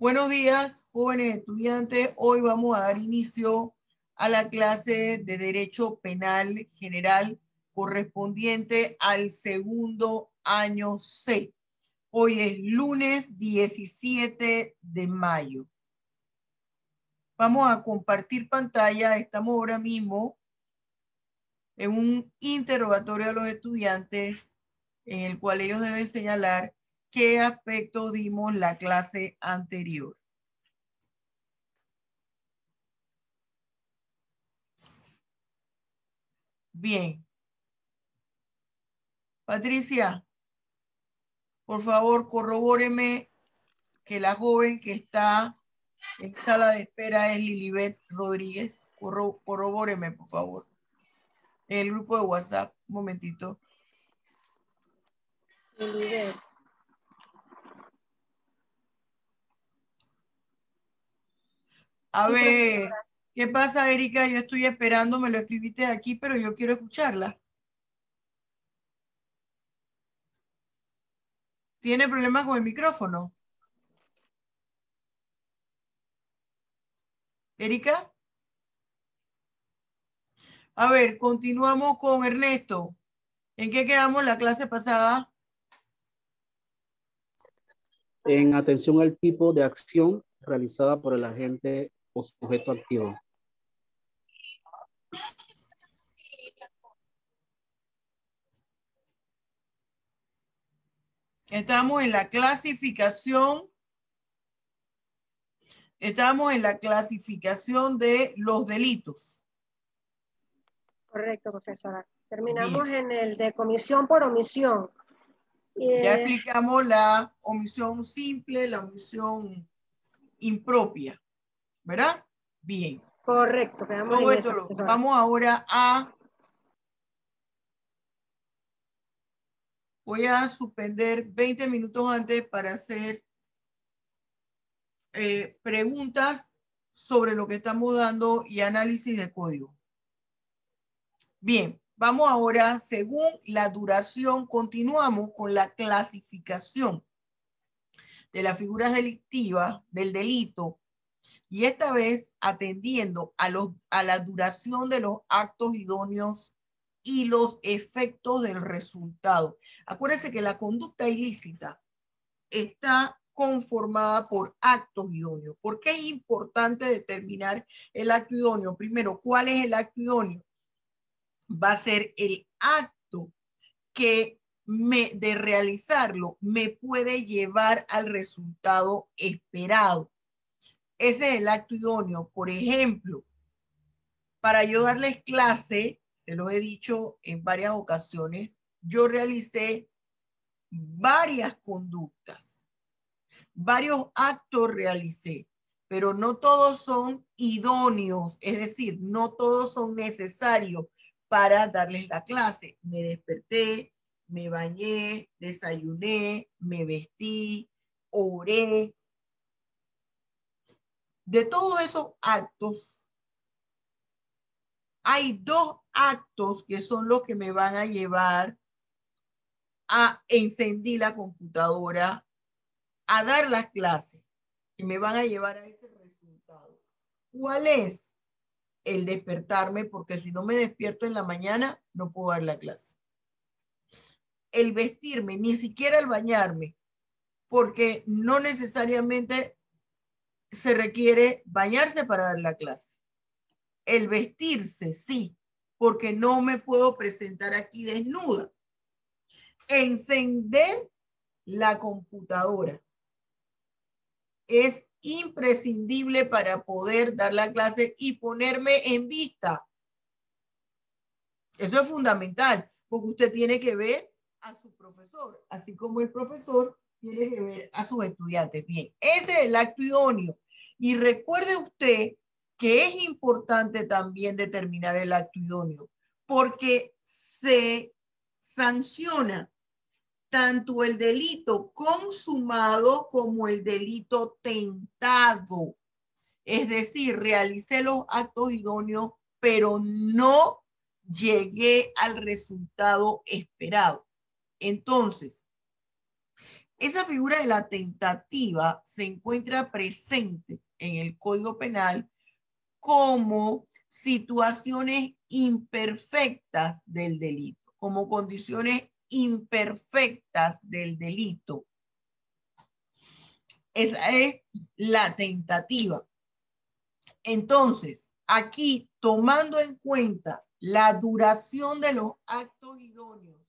Buenos días, jóvenes estudiantes. Hoy vamos a dar inicio a la clase de Derecho Penal General correspondiente al segundo año C. Hoy es lunes 17 de mayo. Vamos a compartir pantalla. Estamos ahora mismo en un interrogatorio a los estudiantes en el cual ellos deben señalar qué aspectos dimos la clase anterior. Bien. Patricia, por favor, corrobóreme que la joven que está en sala de espera es Lilibet Rodríguez. Corrobóreme, por favor. En el grupo de WhatsApp, un momentito. Lilibet. A Sí, ver, profesora. ¿qué pasa, Erika? Yo estoy esperando, me lo escribiste aquí, pero yo quiero escucharla. ¿Tiene problemas con el micrófono? ¿Erika? A ver, continuamos con Ernesto. ¿En qué quedamos la clase pasada? En atención al tipo de acción realizada por el agente o sujeto activo. Estamos en la clasificación. Estamos en la clasificación de los delitos. Correcto, profesora. Terminamos Bien. en el de comisión por omisión. Ya explicamos la omisión simple, la omisión impropia, ¿verdad? Bien. Correcto, quedamos Todo en esto esa, profesora. vamos ahora a... Voy a suspender 20 minutos antes para hacer preguntas sobre lo que estamos dando y análisis de código. Bien, vamos ahora, según la duración, continuamos con la clasificación de las figuras delictivas del delito y esta vez atendiendo a la duración de los actos idóneos y los efectos del resultado. Acuérdense que la conducta ilícita está conformada por actos idóneos. ¿Por qué es importante determinar el acto idóneo? Primero, ¿cuál es el acto idóneo? Va a ser el acto que de realizarlo me puede llevar al resultado esperado. Ese es el acto idóneo. Por ejemplo, para yo darles clase, se lo he dicho en varias ocasiones, yo realicé varias conductas, varios actos realicé, pero no todos son idóneos, es decir, no todos son necesarios para darles la clase. Me desperté, me bañé, desayuné, me vestí, oré. De todos esos actos, hay dos actos que son los que me van a llevar a encender la computadora, a dar las clases, que me van a llevar a ese resultado. ¿Cuál es? El despertarme, porque si no me despierto en la mañana, no puedo dar la clase. El vestirme, ni siquiera el bañarme, porque no necesariamente se requiere bañarse para dar la clase. El vestirse, sí, porque no me puedo presentar aquí desnuda. Encender la computadora es imprescindible para poder dar la clase y ponerme en vista. Eso es fundamental, porque usted tiene que ver a su profesor, así como el profesor tiene que ver a sus estudiantes. Bien, ese es el acto idóneo. Y recuerde usted que es importante también determinar el acto idóneo, porque se sanciona tanto el delito consumado como el delito tentado. Es decir, realicé los actos idóneos, pero no llegué al resultado esperado. Entonces, Esa figura de la tentativa se encuentra presente en el Código Penal como situaciones imperfectas del delito, como condiciones imperfectas del delito. Esa es la tentativa. Entonces, aquí, tomando en cuenta la duración de los actos idóneos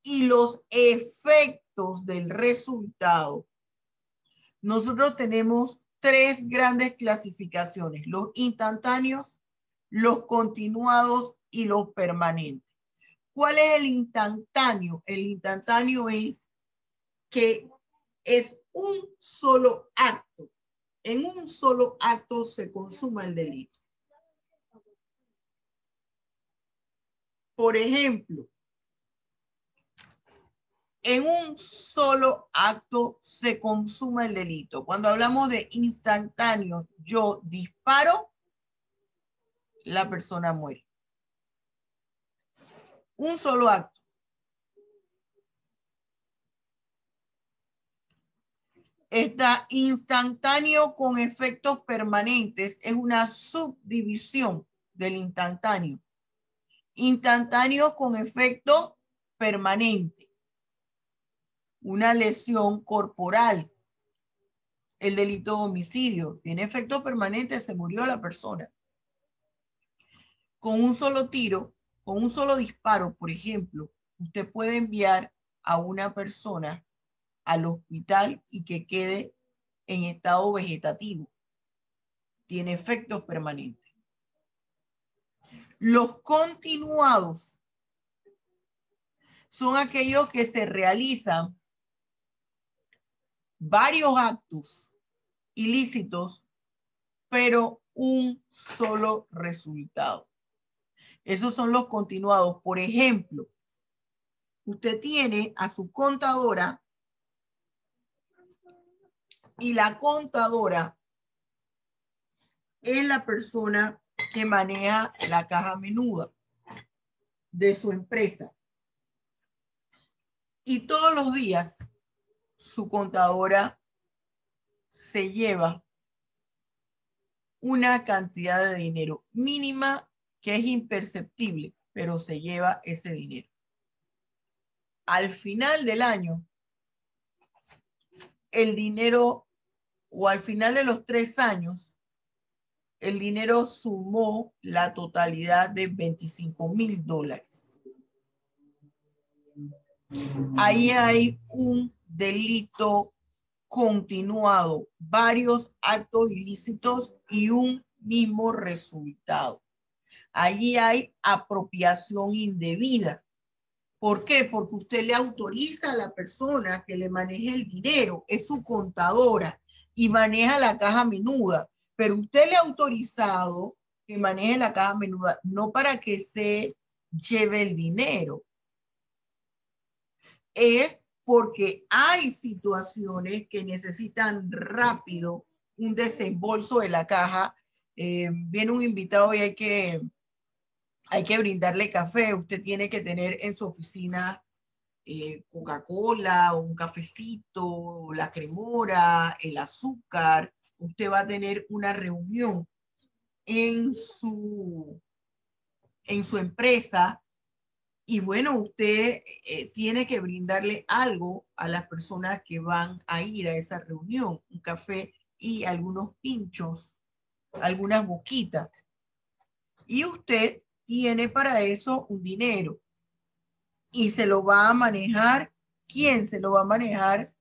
y los efectos del resultado, nosotros tenemos tres grandes clasificaciones: los instantáneos, los continuados y los permanentes. ¿Cuál es el instantáneo? El instantáneo es que es un solo acto. En un solo acto se consuma el delito. Por ejemplo, en un solo acto se consuma el delito. Cuando hablamos de instantáneo, yo disparo, la persona muere. Un solo acto. Está instantáneo con efectos permanentes. Es una subdivisión del instantáneo. Instantáneo con efecto permanente. Una lesión corporal. El delito de homicidio tiene efecto permanente, se murió la persona. Con un solo tiro, con un solo disparo, por ejemplo, usted puede enviar a una persona al hospital y que quede en estado vegetativo. Tiene efectos permanentes. Los continuados son aquellos que se realizan varios actos ilícitos, pero un solo resultado. Esos son los continuados. Por ejemplo, usted tiene a su contadora y la contadora es la persona que maneja la caja menuda de su empresa. Y todos los días su contadora se lleva una cantidad de dinero mínima que es imperceptible, pero se lleva ese dinero. Al final del año, el dinero, o al final de los 3 años, el dinero sumó la totalidad de $25,000. Ahí hay un delito continuado, varios actos ilícitos y un mismo resultado. Allí hay apropiación indebida. ¿Por qué? Porque usted le autoriza a la persona que le maneje el dinero, es su contadora y maneja la caja menuda, pero usted le ha autorizado que maneje la caja menuda no para que se lleve el dinero, es porque hay situaciones que necesitan rápido un desembolso de la caja. Viene un invitado y hay que brindarle café. Usted tiene que tener en su oficina Coca-Cola, un cafecito, la cremora, el azúcar. Usted va a tener una reunión en su empresa. Y bueno, usted tiene que brindarle algo a las personas que van a ir a esa reunión, un café y algunos pinchos, algunas boquitas. Y usted tiene para eso un dinero. Y se lo va a manejar, ¿quién se lo va a manejar?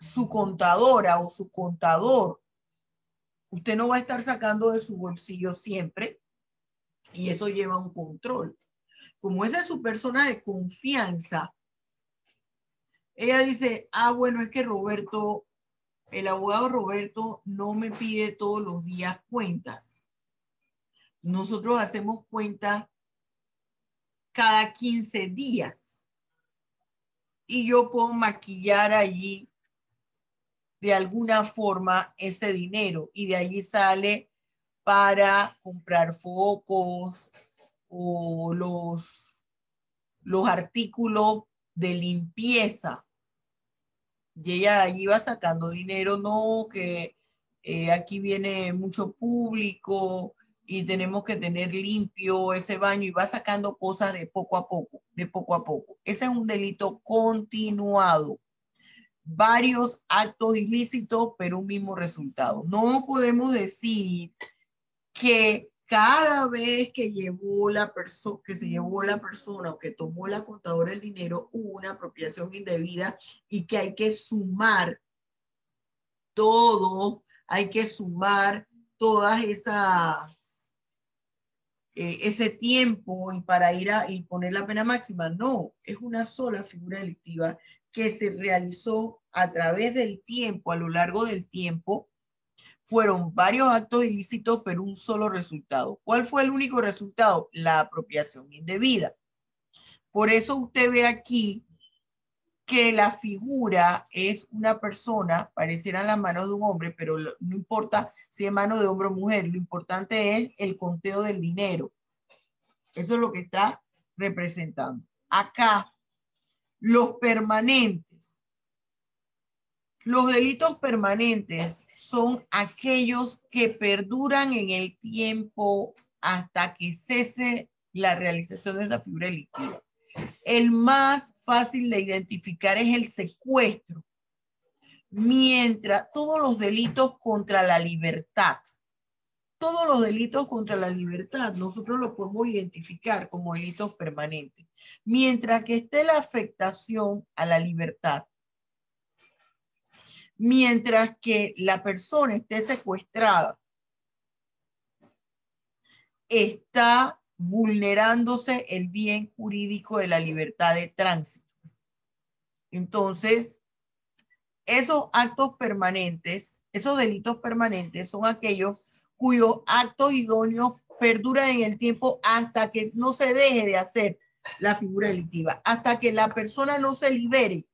Su contadora o su contador. Usted no va a estar sacando de su bolsillo siempre y eso lleva un control. Como esa es su persona de confianza, ella dice, bueno, es que Roberto, el abogado Roberto no me pide todos los días cuentas. Nosotros hacemos cuentas cada 15 días y yo puedo maquillar allí de alguna forma ese dinero y de allí sale para comprar focos o los artículos de limpieza Y ella allí va sacando dinero, no, que aquí viene mucho público y tenemos que tener limpio ese baño, y va sacando cosas de poco a poco, de poco a poco. Ese es un delito continuado. Varios actos ilícitos, pero un mismo resultado. No podemos decir que cada vez que se llevó la persona o que tomó la contadora el dinero, hubo una apropiación indebida, y que hay que sumar todo, hay que sumar todas ese tiempo y para ir y poner la pena máxima. No, es una sola figura delictiva que se realizó a través del tiempo, a lo largo del tiempo. Fueron varios actos ilícitos, pero un solo resultado. ¿Cuál fue el único resultado? La apropiación indebida. Por eso usted ve aquí que la figura es una persona, parecieran las manos de un hombre, pero no importa si es mano de hombre o mujer, lo importante es el conteo del dinero. Eso es lo que está representando. Acá, los permanentes. Los delitos permanentes son aquellos que perduran en el tiempo hasta que cese la realización de esa figura delictiva. El más fácil de identificar es el secuestro, mientras todos los delitos contra la libertad, nosotros los podemos identificar como delitos permanentes, mientras que esté la afectación a la libertad. Mientras que la persona esté secuestrada, está vulnerándose el bien jurídico de la libertad de tránsito. Entonces, esos actos permanentes, esos delitos permanentes son aquellos cuyos actos idóneos perduran en el tiempo hasta que no se deje de hacer la figura delictiva, hasta que la persona no se libere.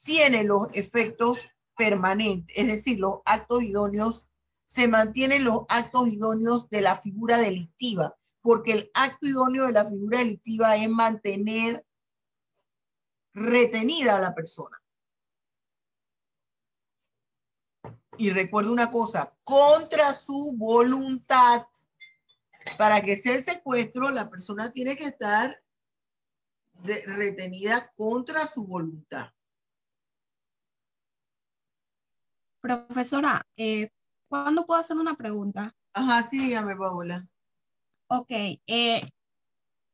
Tiene los efectos permanentes, es decir, los actos idóneos, se mantienen los actos idóneos de la figura delictiva, porque el acto idóneo de la figura delictiva es mantener retenida a la persona. Y recuerda una cosa, contra su voluntad. Para que sea el secuestro, la persona tiene que estar retenida contra su voluntad. Profesora, ¿cuándo puedo hacer una pregunta? Ajá, sí, dígame, Paola. Ok,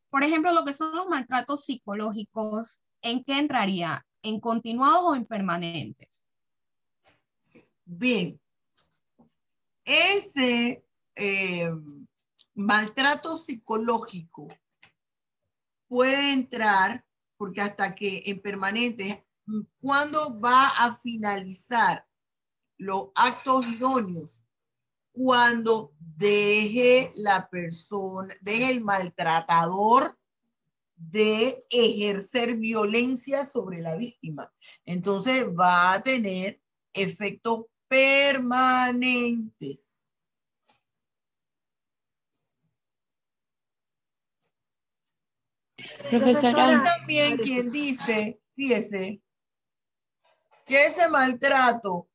por ejemplo, lo que son los maltratos psicológicos, ¿en qué entraría? ¿En continuados o en permanentes? Bien, ese maltrato psicológico puede entrar, porque hasta que en permanente, ¿cuándo va a finalizar los actos idóneos? Cuando deje el maltratador de ejercer violencia sobre la víctima. Entonces va a tener efectos permanentes. Profesora, También quien dice, fíjese, que ese maltrato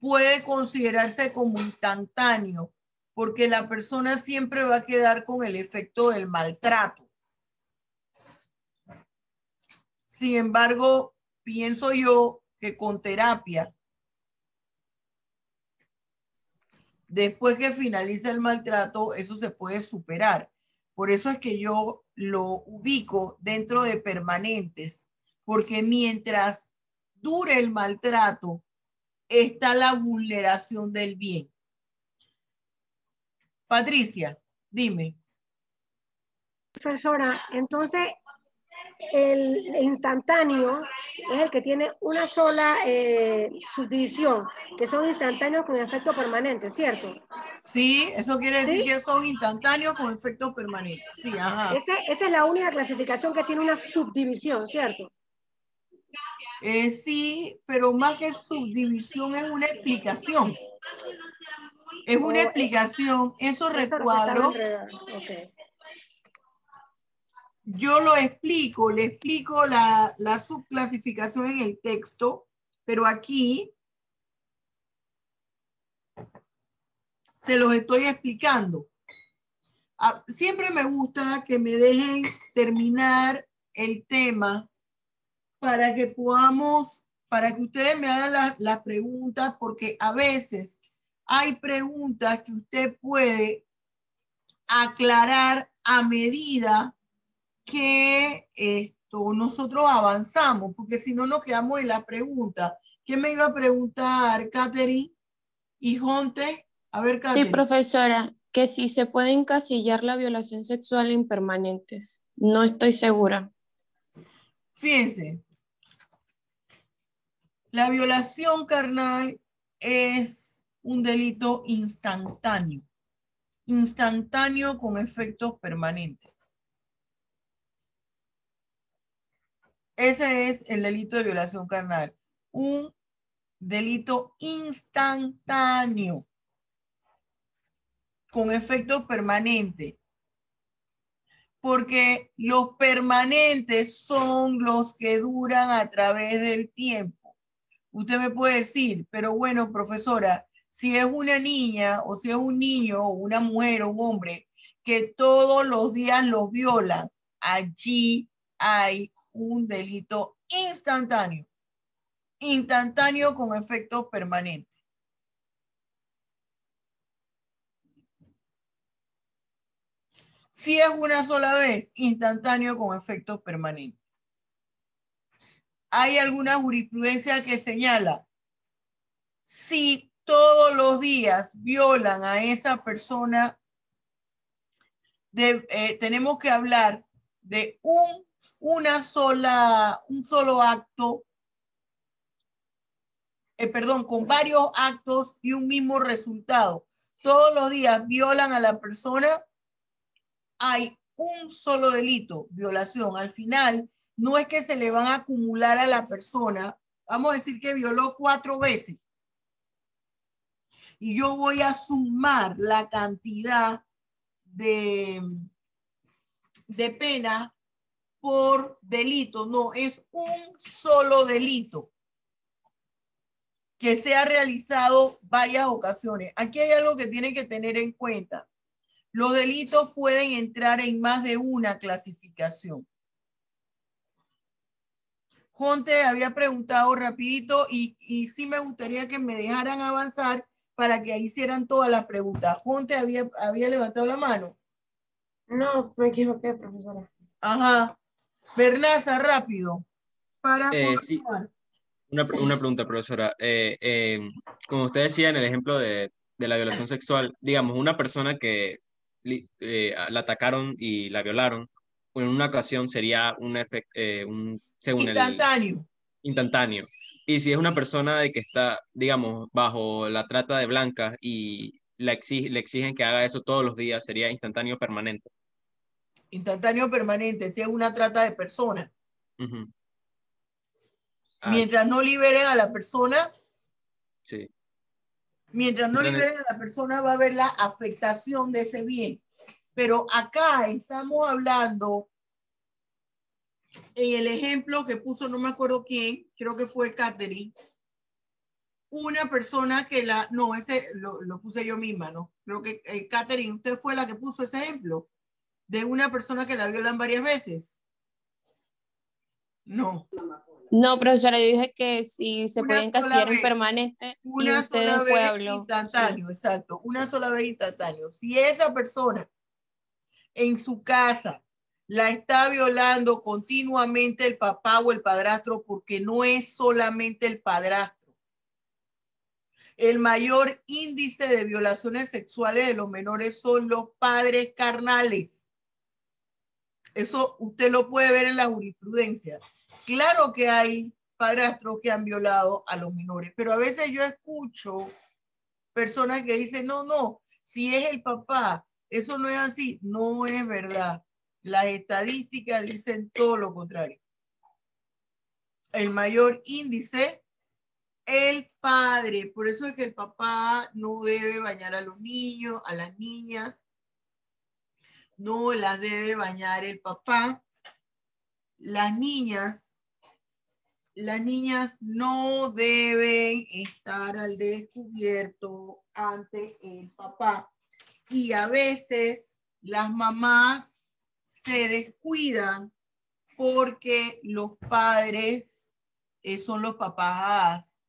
puede considerarse como instantáneo, porque la persona siempre va a quedar con el efecto del maltrato. Sin embargo, pienso yo que con terapia, después que finaliza el maltrato, eso se puede superar. Por eso es que yo lo ubico dentro de permanentes, porque mientras dure el maltrato, está la vulneración del bien. Patricia, dime. profesora, entonces el instantáneo es el que tiene una sola subdivisión, que son instantáneos con efecto permanente, ¿cierto? Sí, eso quiere decir ¿Sí? que son instantáneos con efecto permanente. Sí, ajá. Esa es la única clasificación que tiene una subdivisión, ¿cierto? Sí, pero más que subdivisión es una explicación. Es una explicación. Esos Eso es lo que estaba recuadros, enredado. Okay. Yo lo explico, le explico la subclasificación en el texto, pero aquí se los estoy explicando. Siempre me gusta que me dejen terminar el tema para que podamos, para que ustedes me hagan las preguntas, porque a veces hay preguntas que usted puede aclarar a medida que nosotros avanzamos, porque si no nos quedamos en la pregunta. ¿Qué me iba a preguntar, Catherine y Jonte? A ver, Sí, Catherine. profesora, que si se puede encasillar la violación sexual en permanentes. No estoy segura. Fíjense, la violación carnal es un delito instantáneo, instantáneo con efectos permanentes. Ese es el delito de violación carnal, un delito instantáneo con efectos permanentes, porque los permanentes son los que duran a través del tiempo. Usted me puede decir, pero bueno, profesora, si es una niña o si es un niño o una mujer o un hombre que todos los días los violan, allí hay un delito instantáneo, instantáneo con efectos permanentes. Si es una sola vez, instantáneo con efectos permanentes. Hay alguna jurisprudencia que señala, si todos los días violan a esa persona, tenemos que hablar de un solo acto, con varios actos y un mismo resultado. Todos los días violan a la persona, hay un solo delito, violación. Al final, no es que se le van a acumular a la persona. Vamos a decir que violó 4 veces. Y yo voy a sumar la cantidad de pena por delito. No, es un solo delito que se ha realizado varias ocasiones. Aquí hay algo que tienen que tener en cuenta. Los delitos pueden entrar en más de una clasificación. Jonte había preguntado rapidito y sí me gustaría que me dejaran avanzar para que hicieran todas las preguntas. Jonte había levantado la mano. No, me equivoqué, profesora. Ajá. Bernaza, rápido. Para Sí, continuar. una pregunta, profesora. Como usted decía en el ejemplo de la violación sexual, digamos, una persona que la atacaron y la violaron, en una ocasión sería según el Instantáneo. instantáneo. Y si es una persona de que está, digamos, bajo la trata de blancas y le exigen que haga eso todos los días, sería instantáneo permanente. Instantáneo permanente, si es una trata de personas. Ujú. Mientras no liberen a la persona, Sí. mientras no liberen a la persona va a haber la afectación de ese bien. Pero acá estamos hablando, en el ejemplo que puso, no me acuerdo quién, creo que fue Catherine, una persona que ese lo puse yo misma, ¿no? Creo que Catherine, usted fue la que puso ese ejemplo de una persona que la violan varias veces. No. No, profesora, yo dije que si se Una podía encasillar sola en vez. permanente y Una usted sola después vez habló. instantáneo, Sí. exacto. Una sola vez instantáneo. Si esa persona en su casa la está violando continuamente el papá o el padrastro, porque no es solamente el padrastro. El mayor índice de violaciones sexuales de los menores son los padres carnales. Eso usted lo puede ver en la jurisprudencia. Claro que hay padrastros que han violado a los menores, pero a veces yo escucho personas que dicen, no, si es el papá, eso no es así. No es verdad. Las estadísticas dicen todo lo contrario. El mayor índice, el padre. Por eso es que el papá no debe bañar a los niños, a las niñas. No las debe bañar el papá. las niñas no deben estar al descubierto ante el papá. Y a veces las mamás se descuidan porque los padres son los papás,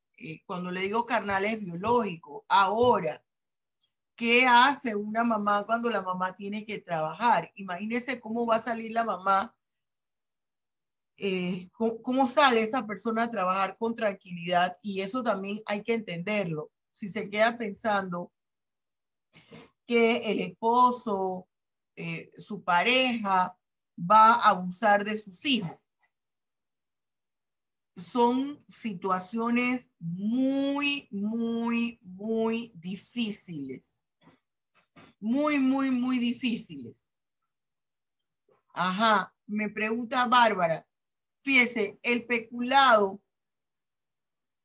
cuando le digo carnales biológicos. Ahora, ¿qué hace una mamá cuando la mamá tiene que trabajar? Imagínense cómo va a salir la mamá, cómo sale esa persona a trabajar con tranquilidad, y eso también hay que entenderlo. Si se queda pensando que el esposo, su pareja, va a abusar de sus hijos. Son situaciones muy, muy, muy difíciles. Muy, muy, muy difíciles. Ajá, me pregunta Bárbara. Fíjese, el peculado,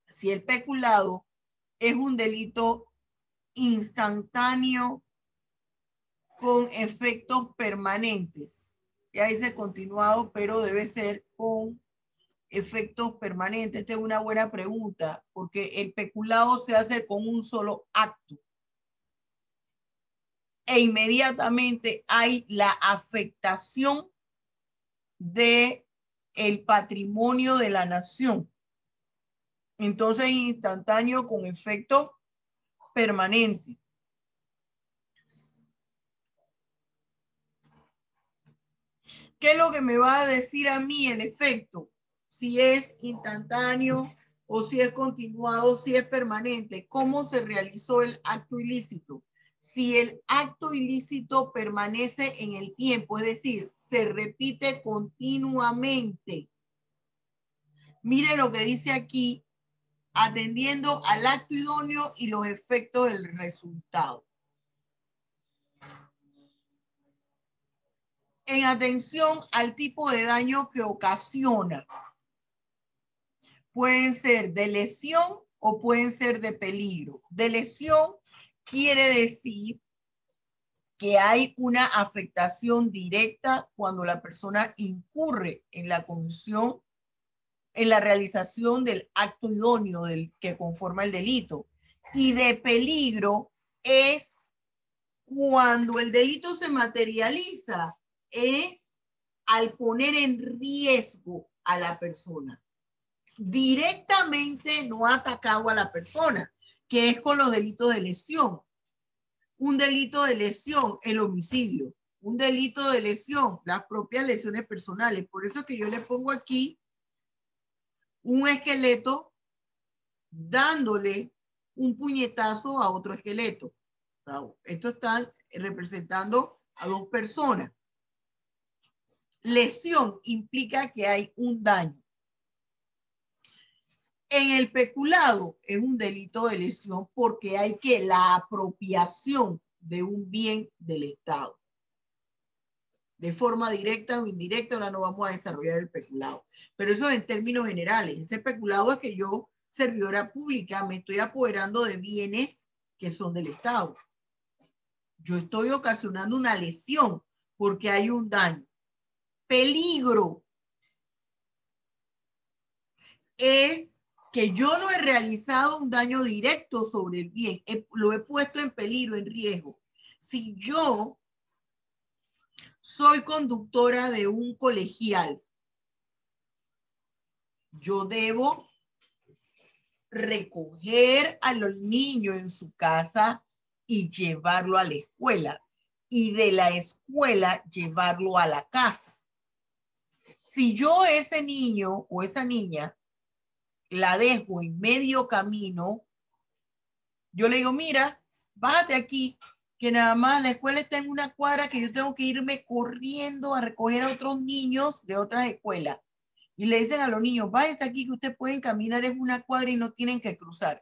si el peculado es un delito instantáneo con efectos permanentes. Ya dice continuado, pero debe ser con efectos permanentes. Esta es una buena pregunta, porque el peculado se hace con un solo acto. E inmediatamente hay la afectación de el patrimonio de la nación. Entonces, instantáneo con efecto permanente. ¿Qué es lo que me va a decir a mí el efecto? Si es instantáneo o si es continuado, si es permanente. ¿Cómo se realizó el acto ilícito? Si el acto ilícito permanece en el tiempo, es decir, se repite continuamente. Mire lo que dice aquí, atendiendo al acto idóneo y los efectos del resultado. En atención al tipo de daño que ocasiona. Pueden ser de lesión o pueden ser de peligro. De lesión quiere decir que hay una afectación directa cuando la persona incurre en la comisión, en la realización del acto idóneo del que conforma el delito. Y de peligro es cuando el delito se materializa, es al poner en riesgo a la persona. Directamente no ha atacado a la persona, que es con los delitos de lesión. Un delito de lesión, el homicidio. Un delito de lesión, las propias lesiones personales. Por eso es que yo le pongo aquí un esqueleto dándole un puñetazo a otro esqueleto. O sea, esto está representando a dos personas. Lesión implica que hay un daño. En el peculado es un delito de lesión porque hay que la apropiación de un bien del Estado. De forma directa o indirecta, ahora no vamos a desarrollar el peculado. Pero eso en términos generales. Ese peculado es que yo, servidora pública, me estoy apoderando de bienes que son del Estado. Yo estoy ocasionando una lesión porque hay un daño. Peligro es que yo no he realizado un daño directo sobre el bien, lo he puesto en peligro, en riesgo. Si yo soy conductora de un colegial, yo debo recoger a los niños en su casa y llevarlo a la escuela, y de la escuela llevarlo a la casa. Si yo ese niño o esa niña la dejo en medio camino, yo le digo, mira, bájate aquí, que nada más la escuela está en una cuadra, que yo tengo que irme corriendo a recoger a otros niños de otras escuelas. Y le dicen a los niños, váyanse aquí que ustedes pueden caminar en una cuadra y no tienen que cruzar.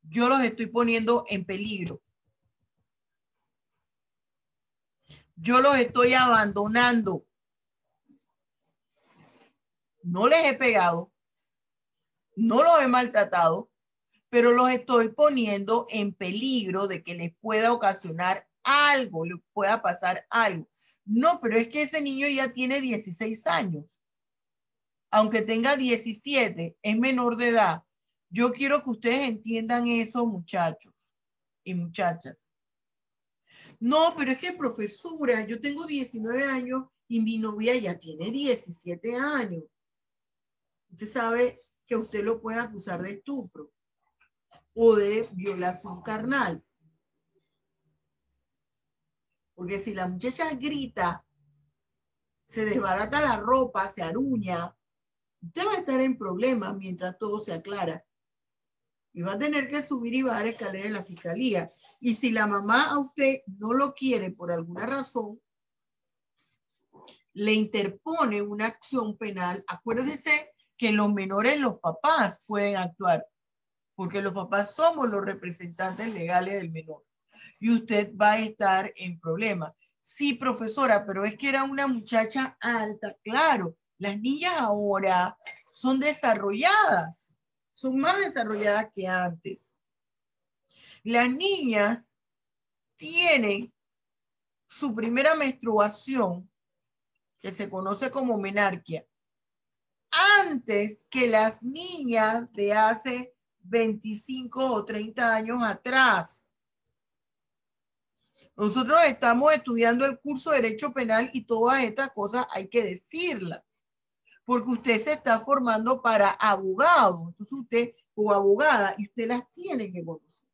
Yo los estoy poniendo en peligro. Yo los estoy abandonando. No les he pegado, no los he maltratado, pero los estoy poniendo en peligro de que les pueda ocasionar algo, les pueda pasar algo. No, pero es que ese niño ya tiene 16 años. Aunque tenga 17, es menor de edad. Yo quiero que ustedes entiendan eso, muchachos y muchachas. No, pero es que profesora, yo tengo 19 años y mi novia ya tiene 17 años. Usted sabe que usted lo puede acusar de estupro o de violación carnal. Porque si la muchacha grita, se desbarata la ropa, se aruña, usted va a estar en problemas mientras todo se aclara. Y va a tener que subir y bajar escaleras en la fiscalía. Y si la mamá a usted no lo quiere por alguna razón, le interpone una acción penal. Acuérdese que los menores, los papás pueden actuar, porque los papás somos los representantes legales del menor. Y usted va a estar en problemas. Sí, profesora, pero es que era una muchacha alta. Claro, las niñas ahora son desarrolladas, son más desarrolladas que antes. Las niñas tienen su primera menstruación, que se conoce como menarquia, antes que las niñas de hace 25 o 30 años atrás. Nosotros estamos estudiando el curso de Derecho Penal y todas estas cosas hay que decirlas, porque usted se está formando para abogado, entonces usted o abogada, y usted las tiene que conocer.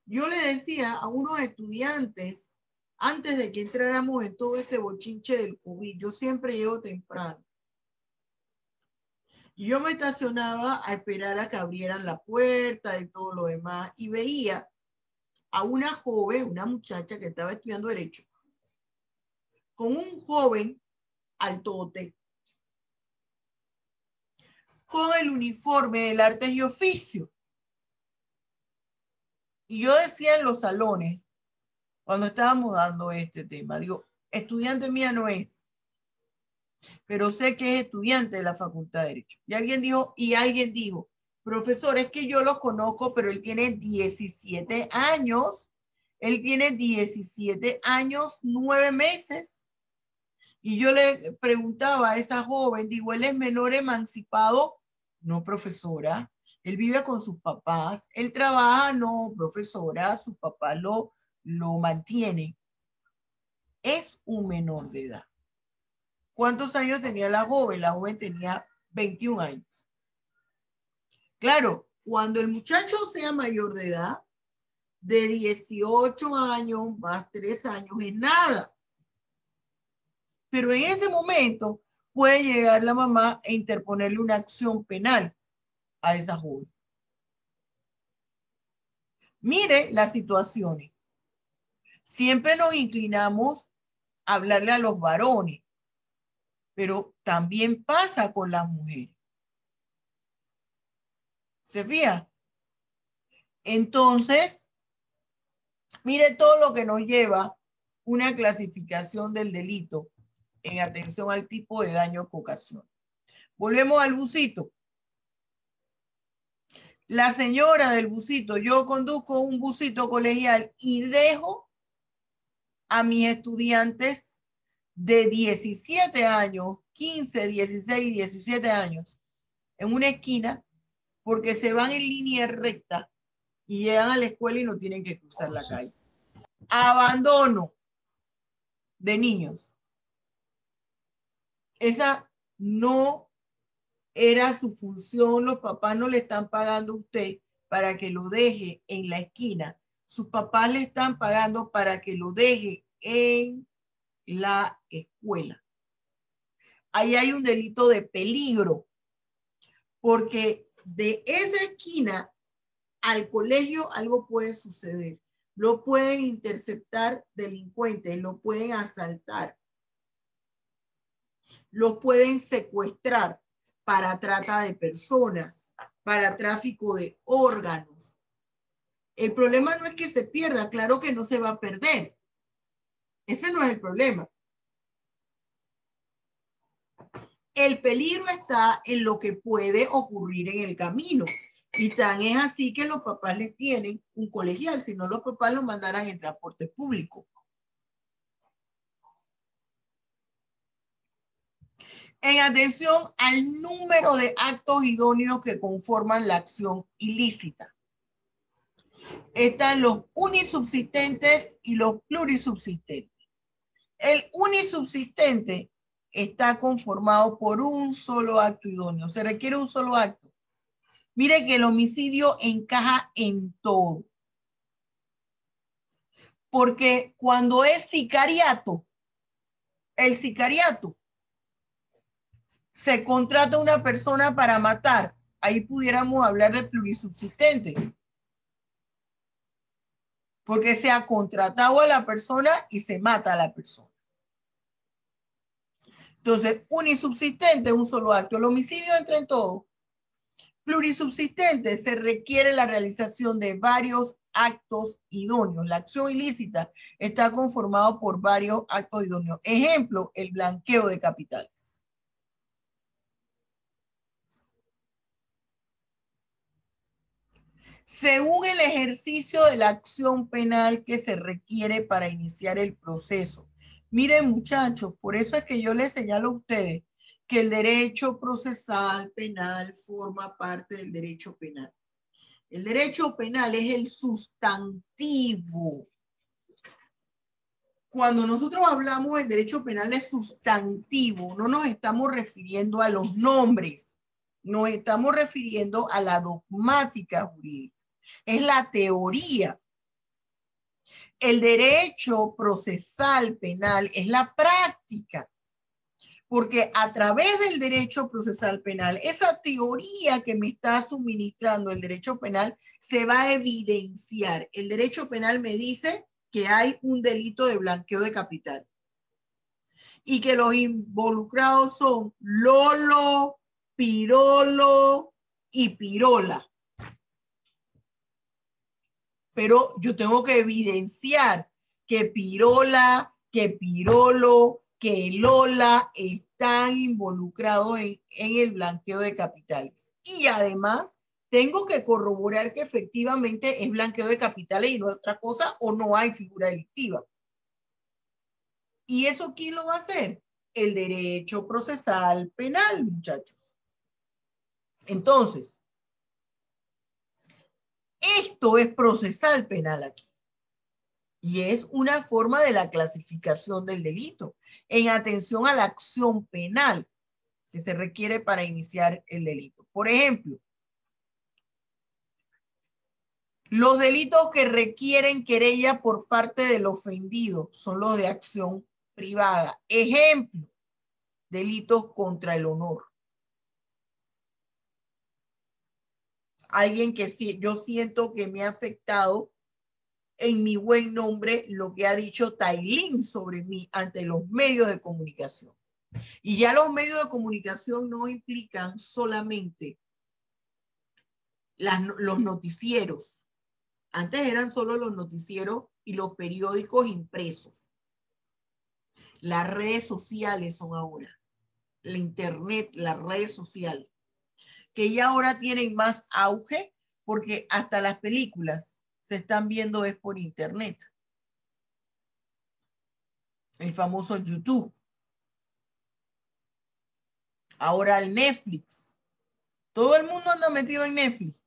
Yo le decía a unos estudiantes, antes de que entráramos en todo este bochinche del COVID, yo siempre llego temprano. Y yo me estacionaba a esperar a que abrieran la puerta y todo lo demás, y veía a una joven, una muchacha que estaba estudiando Derecho, con un joven altote, con el uniforme del Artes y Oficio. Y yo decía en los salones, cuando estábamos dando este tema, digo, estudiante mía no es, pero sé que es estudiante de la Facultad de Derecho. Y alguien dijo, profesor, es que yo lo conozco, pero él tiene 17 años. Él tiene 17 años, 9 meses. Y yo le preguntaba a esa joven, digo, ¿él es menor emancipado? No, profesora. Él vive con sus papás. Él trabaja, no, profesora. Sus papás lo mantienen. Es un menor de edad. ¿Cuántos años tenía la joven? La joven tenía 21 años. Claro, cuando el muchacho sea mayor de edad, de 18 años más 3 años, es nada. Pero en ese momento puede llegar la mamá e interponerle una acción penal a esa joven. Mire las situaciones. Siempre nos inclinamos a hablarle a los varones, pero también pasa con las mujeres. ¿Se fija? Entonces, mire todo lo que nos lleva una clasificación del delito en atención al tipo de daño que ocasiona. Volvemos al busito. La señora del busito, yo conduzco un busito colegial y dejo a mis estudiantes de 17 años, 15, 16, 17 años en una esquina porque se van en línea recta y llegan a la escuela y no tienen que cruzar la calle. Abandono de niños. Esa no era su función, los papás no le están pagando a usted para que lo deje en la esquina. Sus papás le están pagando para que lo deje en la escuela. Ahí hay un delito de peligro, porque de esa esquina al colegio algo puede suceder. Lo pueden interceptar delincuentes, lo pueden asaltar, lo pueden secuestrar para trata de personas, para tráfico de órganos. El problema no es que se pierda, claro que no se va a perder. Ese no es el problema. El peligro está en lo que puede ocurrir en el camino. Y tan es así que los papás les tienen un colegial, si no los papás los mandaran en transporte público. En atención al número de actos idóneos que conforman la acción ilícita. Están los unisubsistentes y los plurisubsistentes. El unisubsistente está conformado por un solo acto idóneo. Se requiere un solo acto. Mire que el homicidio encaja en todo. Porque cuando es sicariato, el sicariato, se contrata a una persona para matar. Ahí pudiéramos hablar de plurisubsistente. Porque se ha contratado a la persona y se mata a la persona. Entonces, unisubsistente, un solo acto. El homicidio entra en todo. Plurisubsistente, se requiere la realización de varios actos idóneos. La acción ilícita está conformada por varios actos idóneos. Ejemplo, el blanqueo de capitales. Según el ejercicio de la acción penal que se requiere para iniciar el proceso. Miren, muchachos, por eso es que yo les señalo a ustedes que el derecho procesal penal forma parte del derecho penal. El derecho penal es el sustantivo. Cuando nosotros hablamos del derecho penal es sustantivo, no nos estamos refiriendo a los nombres, nos estamos refiriendo a la dogmática jurídica. Es la teoría. El derecho procesal penal es la práctica. Porque a través del derecho procesal penal, esa teoría que me está suministrando el derecho penal se va a evidenciar. El derecho penal me dice que hay un delito de blanqueo de capital y que los involucrados son Lolo, Pirolo y Pirola. Pero yo tengo que evidenciar que Pirola, que Pirolo, que Lola están involucrados en el blanqueo de capitales. Y además, tengo que corroborar que efectivamente es blanqueo de capitales y no otra cosa, o no hay figura delictiva. ¿Y eso quién lo va a hacer? El derecho procesal penal, muchachos. Entonces, esto es procesal penal aquí. Y es una forma de la clasificación del delito en atención a la acción penal que se requiere para iniciar el delito. Por ejemplo, los delitos que requieren querella por parte del ofendido son los de acción privada. Ejemplo, delitos contra el honor. Alguien que sí, yo siento que me ha afectado en mi buen nombre lo que ha dicho Tailín sobre mí ante los medios de comunicación. Y ya los medios de comunicación no implican solamente los noticieros. Antes eran solo los noticieros y los periódicos impresos. Las redes sociales son ahora. La internet, las redes sociales, que ya ahora tienen más auge porque hasta las películas se están viendo es por internet. El famoso YouTube. Ahora el Netflix. Todo el mundo anda metido en Netflix.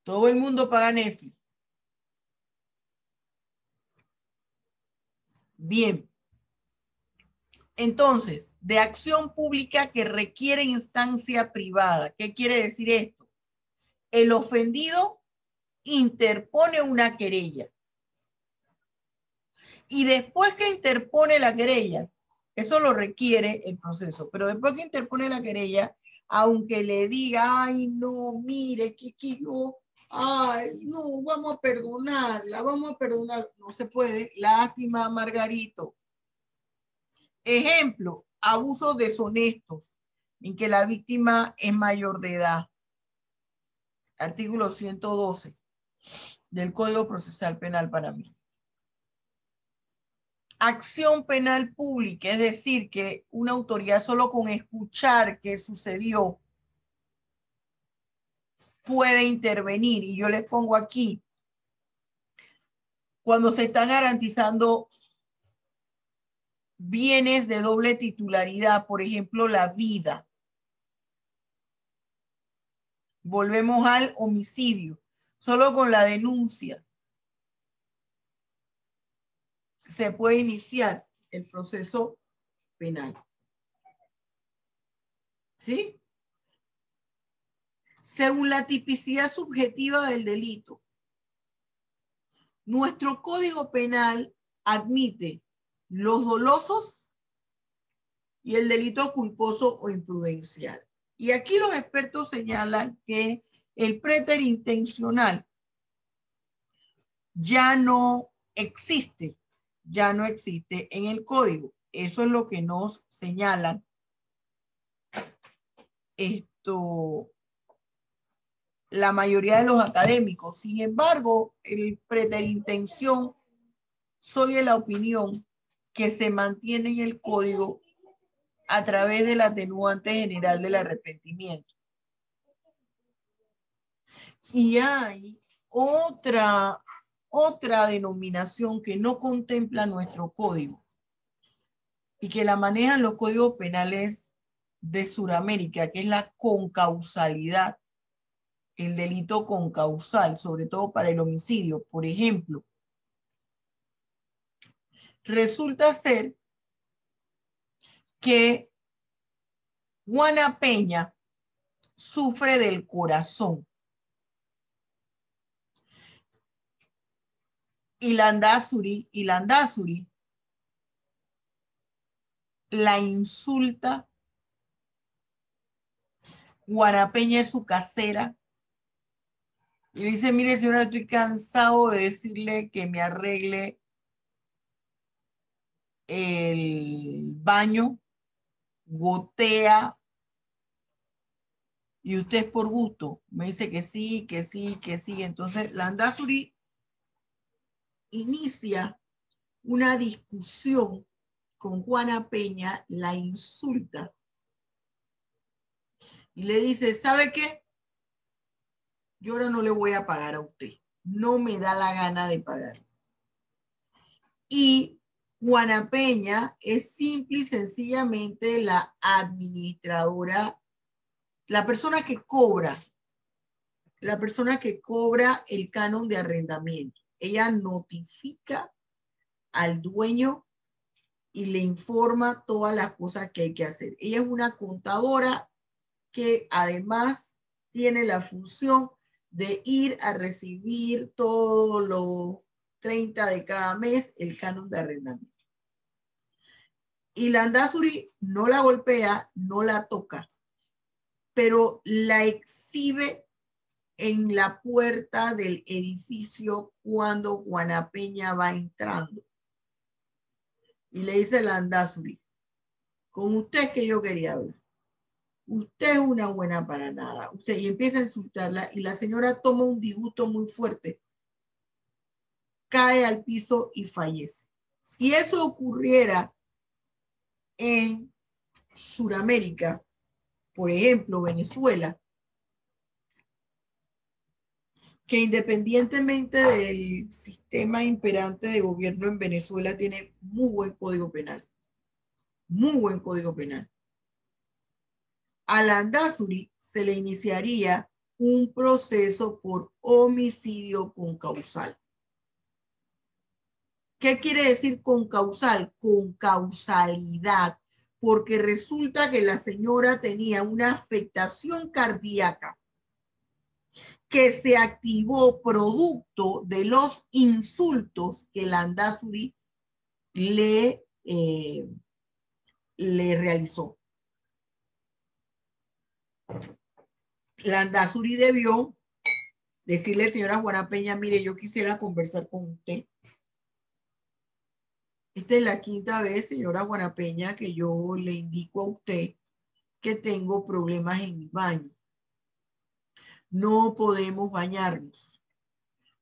Todo el mundo paga Netflix. Bien. Entonces, de acción pública que requiere instancia privada. ¿Qué quiere decir esto? El ofendido interpone una querella. Y después que interpone la querella, eso lo requiere el proceso, pero después que interpone la querella, aunque le diga, ay, no, mire, que yo, ay, no, vamos a perdonarla, vamos a perdonar, no se puede, lástima, Margarito. Ejemplo, abusos deshonestos, en que la víctima es mayor de edad. Artículo 112 del Código Procesal Penal para mí. Acción penal pública, es decir, que una autoridad solo con escuchar qué sucedió puede intervenir. Y yo les pongo aquí, cuando se están garantizando bienes de doble titularidad, por ejemplo, la vida. Volvemos al homicidio. Solo con la denuncia se puede iniciar el proceso penal. ¿Sí? Según la tipicidad subjetiva del delito, nuestro Código Penal admite los dolosos y el delito culposo o imprudencial. Y aquí los expertos señalan que el preterintencional ya no existe en el código. Eso es lo que nos señalan la mayoría de los académicos. Sin embargo, el preterintención, soy de la opinión que se mantiene en el código a través del atenuante general del arrepentimiento. Y hay otra denominación que no contempla nuestro código y que la manejan los códigos penales de Sudamérica, que es la concausalidad, el delito concausal, sobre todo para el homicidio. Por ejemplo, resulta ser que Juana Peña sufre del corazón y Landázuri la insulta. Juana Peña es su casera y le dice: mire, señora, estoy cansado de decirle que me arregle el baño, gotea, y usted es por gusto. Me dice que sí, que sí, que sí. Entonces Landázuri inicia una discusión con Juana Peña, la insulta y le dice: ¿sabe qué? Yo ahora no le voy a pagar a usted. No me da la gana de pagar. Y Juana Peña es simple y sencillamente la administradora, la persona que cobra el canon de arrendamiento. Ella notifica al dueño y le informa todas las cosas que hay que hacer. Ella es una contadora que además tiene la función de ir a recibir todos los 30 de cada mes el canon de arrendamiento. Y Landázuri no la golpea, no la toca, pero la exhibe en la puerta del edificio cuando Juana Peña va entrando. Y le dice Landázuri: con usted es que yo quería hablar. Usted es una buena para nada. Y empieza a insultarla y la señora toma un disgusto muy fuerte. Cae al piso y fallece. Si eso ocurriera en Sudamérica, por ejemplo, Venezuela, que independientemente del sistema imperante de gobierno en Venezuela, tiene muy buen código penal. Muy buen código penal. A Landázuri se le iniciaría un proceso por homicidio concausal. ¿Qué quiere decir concausal? Con causalidad, porque resulta que la señora tenía una afectación cardíaca que se activó producto de los insultos que Landázuri le realizó. Landázuri debió decirle: señora Juana Peña, mire, yo quisiera conversar con usted. Esta es la quinta vez, señora Juana Peña, que yo le indico a usted que tengo problemas en mi baño. No podemos bañarnos.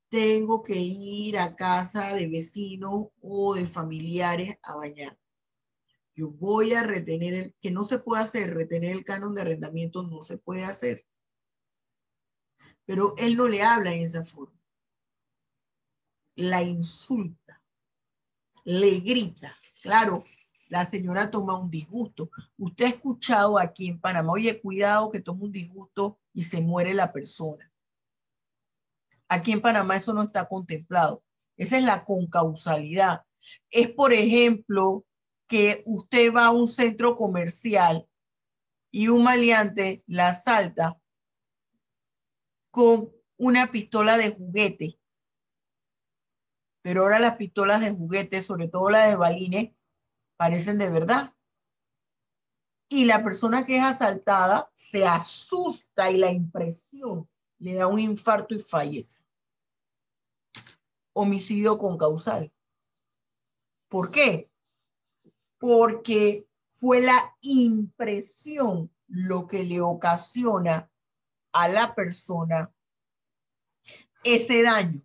Tengo que ir a casa de vecinos o de familiares a bañar. Yo voy a retener, que no se puede hacer, retener el canon de arrendamiento no se puede hacer. Pero él no le habla en esa forma. La insulta, le grita. Claro, La señora toma un disgusto. Usted ha escuchado aquí en Panamá, oye, cuidado que toma un disgusto y se muere la persona. Aquí en Panamá eso no está contemplado. Esa es la concausalidad. Es, por ejemplo, que usted va a un centro comercial y un maleante la asalta con una pistola de juguete. Pero ahora las pistolas de juguete, sobre todo las de balines, parecen de verdad. Y la persona que es asaltada se asusta y la impresión le da un infarto y fallece. Homicidio concausal. ¿Por qué? Porque fue la impresión lo que le ocasiona a la persona ese daño.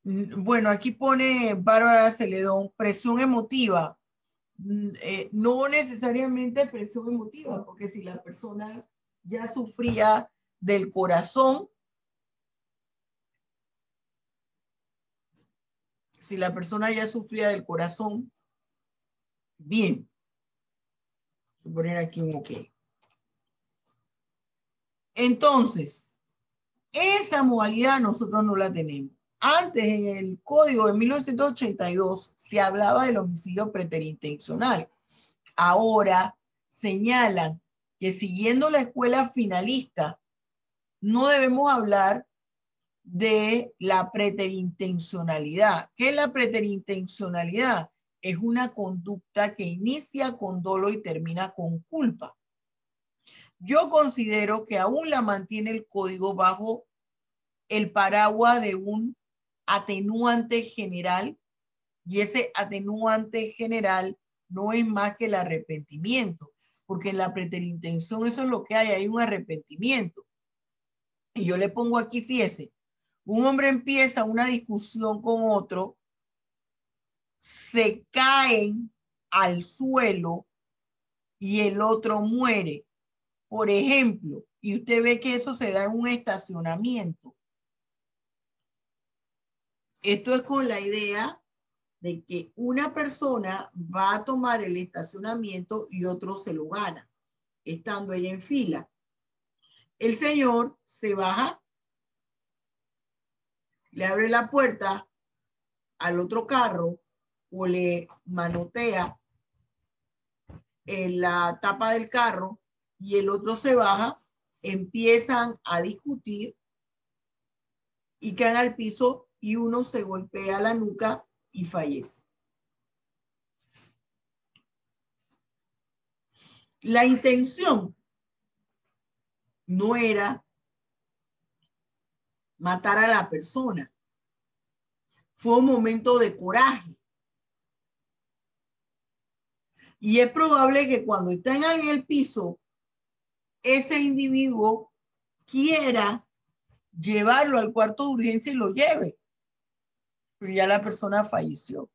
Bueno, aquí pone Bárbara Celedón, presión emotiva. No necesariamente presión emotiva, porque si la persona ya sufría del corazón, bien. Voy a poner aquí un OK. Entonces, esa modalidad nosotros no la tenemos. Antes, en el código de 1982, se hablaba del homicidio preterintencional. Ahora señalan que siguiendo la escuela finalista, no debemos hablar de la preterintencionalidad. ¿Qué es la preterintencionalidad? Es una conducta que inicia con dolo y termina con culpa. Yo considero que aún la mantiene el código bajo el paraguas de un atenuante general, y ese atenuante general no es más que el arrepentimiento, porque en la preterintención eso es lo que hay un arrepentimiento. Y yo le pongo aquí, fíjese, un hombre empieza una discusión con otro, se caen al suelo y el otro muere, por ejemplo, y usted ve que eso se da en un estacionamiento. Esto es con la idea de que una persona va a tomar el estacionamiento y otro se lo gana, estando ella en fila. El señor se baja, le abre la puerta al otro carro o le manotea en la tapa del carro y el otro se baja, empiezan a discutir y caen al piso y uno se golpea la nuca y fallece. La intención no era matar a la persona. Fue un momento de coraje. Y es probable que cuando estén en el piso, ese individuo quiera llevarlo al cuarto de urgencia y lo lleve. Pero ya la persona falleció.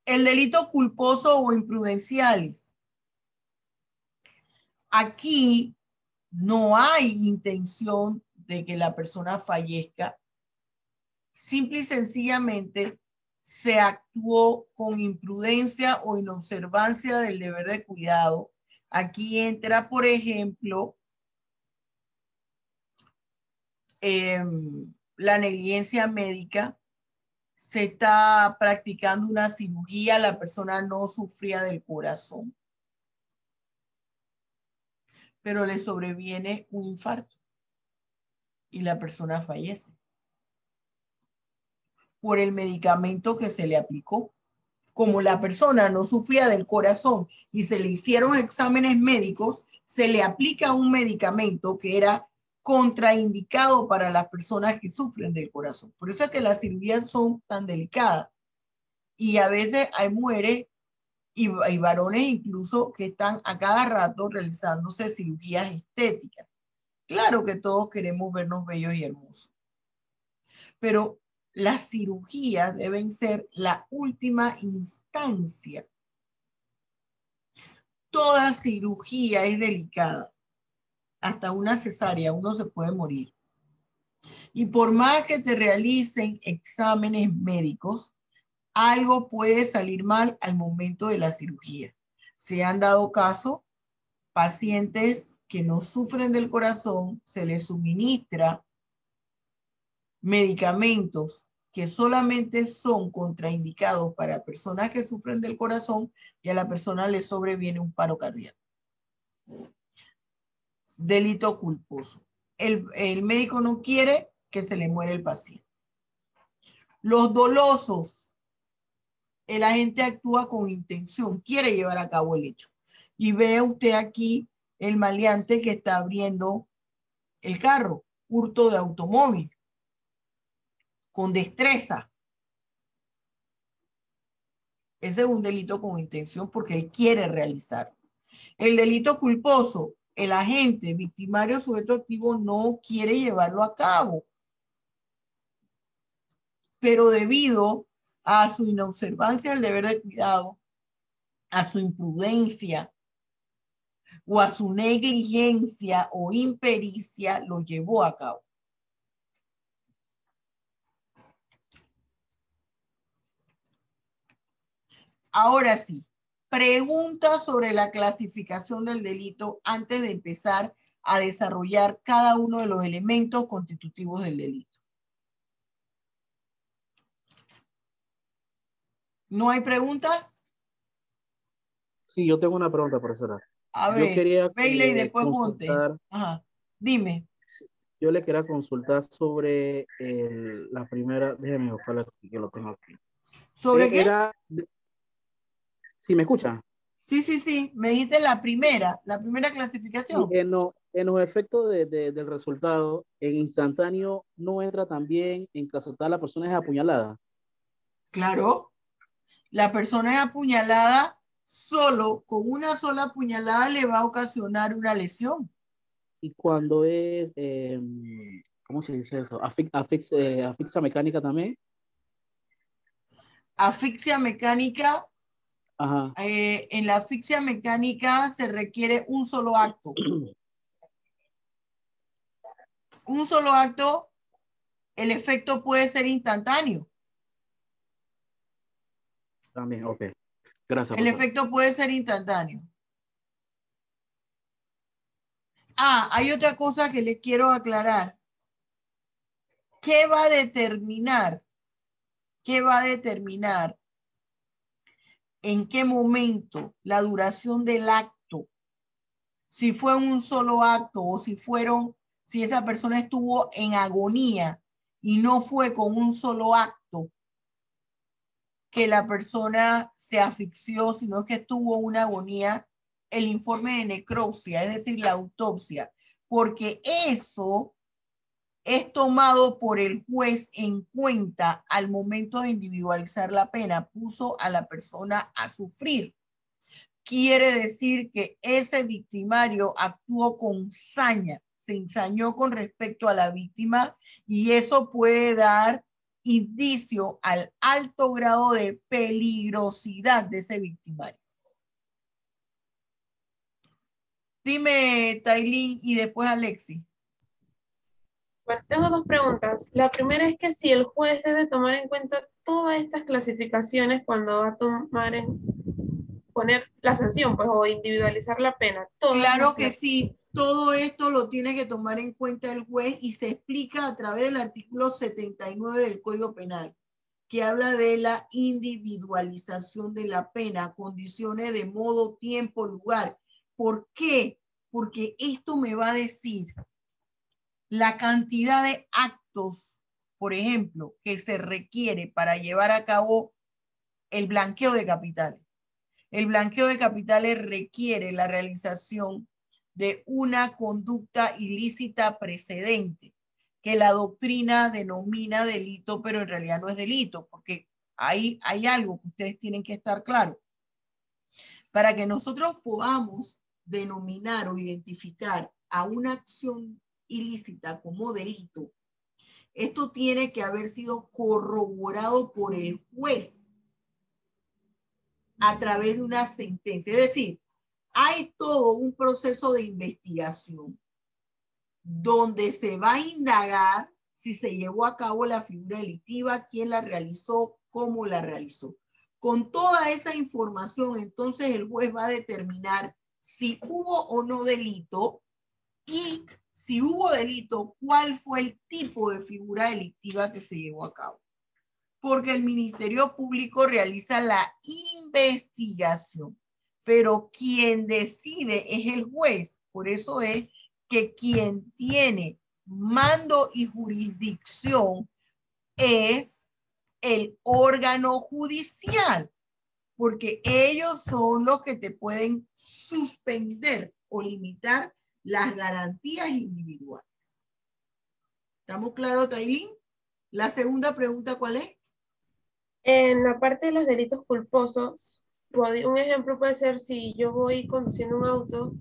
El delito culposo o imprudenciales. Aquí no hay intención de que la persona fallezca. Simple y sencillamente se actuó con imprudencia o inobservancia del deber de cuidado. Aquí entra, por ejemplo, la negligencia médica. Se está practicando una cirugía, la persona no sufría del corazón, pero le sobreviene un infarto y la persona fallece por el medicamento que se le aplicó. Como la persona no sufría del corazón y se le hicieron exámenes médicos, se le aplica un medicamento que era contraindicado para las personas que sufren del corazón. Por eso es que las cirugías son tan delicadas. Y a veces hay mujeres y varones incluso que están a cada rato realizándose cirugías estéticas. Claro que todos queremos vernos bellos y hermosos, pero las cirugías deben ser la última instancia. Toda cirugía es delicada. Hasta una cesárea, uno se puede morir. Y por más que te realicen exámenes médicos, algo puede salir mal al momento de la cirugía. Se han dado casos, pacientes que no sufren del corazón, se les suministra medicamentos que solamente son contraindicados para personas que sufren del corazón y a la persona le sobreviene un paro cardíaco. Delito culposo. El médico no quiere que se le muera el paciente. Los dolosos. El agente actúa con intención, quiere llevar a cabo el hecho. Y ve usted aquí el maleante que está abriendo el carro, hurto de automóvil, con destreza. Ese es un delito con intención porque él quiere realizarlo. El delito culposo, el agente victimario sujeto activo no quiere llevarlo a cabo, pero debido a su inobservancia del deber de cuidado, a su imprudencia o a su negligencia o impericia, lo llevó a cabo. Ahora sí, preguntas sobre la clasificación del delito antes de empezar a desarrollar cada uno de los elementos constitutivos del delito. ¿No hay preguntas? Sí, yo tengo una pregunta, profesora. A Yo ver, quería Bailey y después Monte. consultar, Ajá. Dime. yo le quería consultar sobre la primera, déjeme buscarla aquí, que lo tengo aquí. ¿Sobre qué? ¿Sí me escucha? Sí. Me dijiste la primera clasificación. Y en los efectos del resultado, en instantáneo no entra también en caso tal la persona es apuñalada. Claro. La persona es apuñalada, solo con una sola apuñalada le va a ocasionar una lesión. Y cuando es, ¿cómo se dice eso? Asfixia mecánica también. Asfixia mecánica. Ajá. En la asfixia mecánica se requiere un solo acto. Un solo acto, el efecto puede ser instantáneo. También, ok. Gracias. El profesor. efecto puede ser instantáneo. Hay otra cosa que les quiero aclarar. ¿Qué va a determinar? ¿Qué va a determinar en qué momento la duración del acto? Si fue un solo acto o si esa persona estuvo en agonía y no fue con un solo acto que la persona se asfixió, sino que estuvo una agonía, el informe de necropsia, es decir, la autopsia, porque eso es tomado por el juez en cuenta al momento de individualizar la pena, puso a la persona a sufrir. Quiere decir que ese victimario actuó con saña, se ensañó con respecto a la víctima y eso puede dar indicio al alto grado de peligrosidad de ese victimario. Dime, Tailín, y después Alexi. Bueno, tengo dos preguntas. La primera es que si el juez debe tomar en cuenta todas estas clasificaciones cuando va a poner la sanción, pues, o individualizar la pena. Claro que sí, todo esto lo tiene que tomar en cuenta el juez y se explica a través del artículo 79 del Código Penal, que habla de la individualización de la pena, condiciones de modo, tiempo, lugar. ¿Por qué? Porque esto me va a decir la cantidad de actos, por ejemplo, que se requiere para llevar a cabo el blanqueo de capitales. El blanqueo de capitales requiere la realización de una conducta ilícita precedente, que la doctrina denomina delito, pero en realidad no es delito, porque hay algo que ustedes tienen que estar claros. Para que nosotros podamos denominar o identificar a una acción ilícita como delito, esto tiene que haber sido corroborado por el juez a través de una sentencia. Es decir, hay todo un proceso de investigación donde se va a indagar si se llevó a cabo la figura delictiva, quién la realizó, cómo la realizó. Con toda esa información, entonces el juez va a determinar si hubo o no delito y si hubo delito, cuál fue el tipo de figura delictiva que se llevó a cabo. Porque el Ministerio Público realiza la investigación, pero quien decide es el juez. Por eso es que quien tiene mando y jurisdicción es el órgano judicial, porque ellos son los que te pueden suspender o limitar las garantías individuales. ¿Estamos claros, Tailín? La segunda pregunta, ¿cuál es? En la parte de los delitos culposos, un ejemplo puede ser si yo voy conduciendo un auto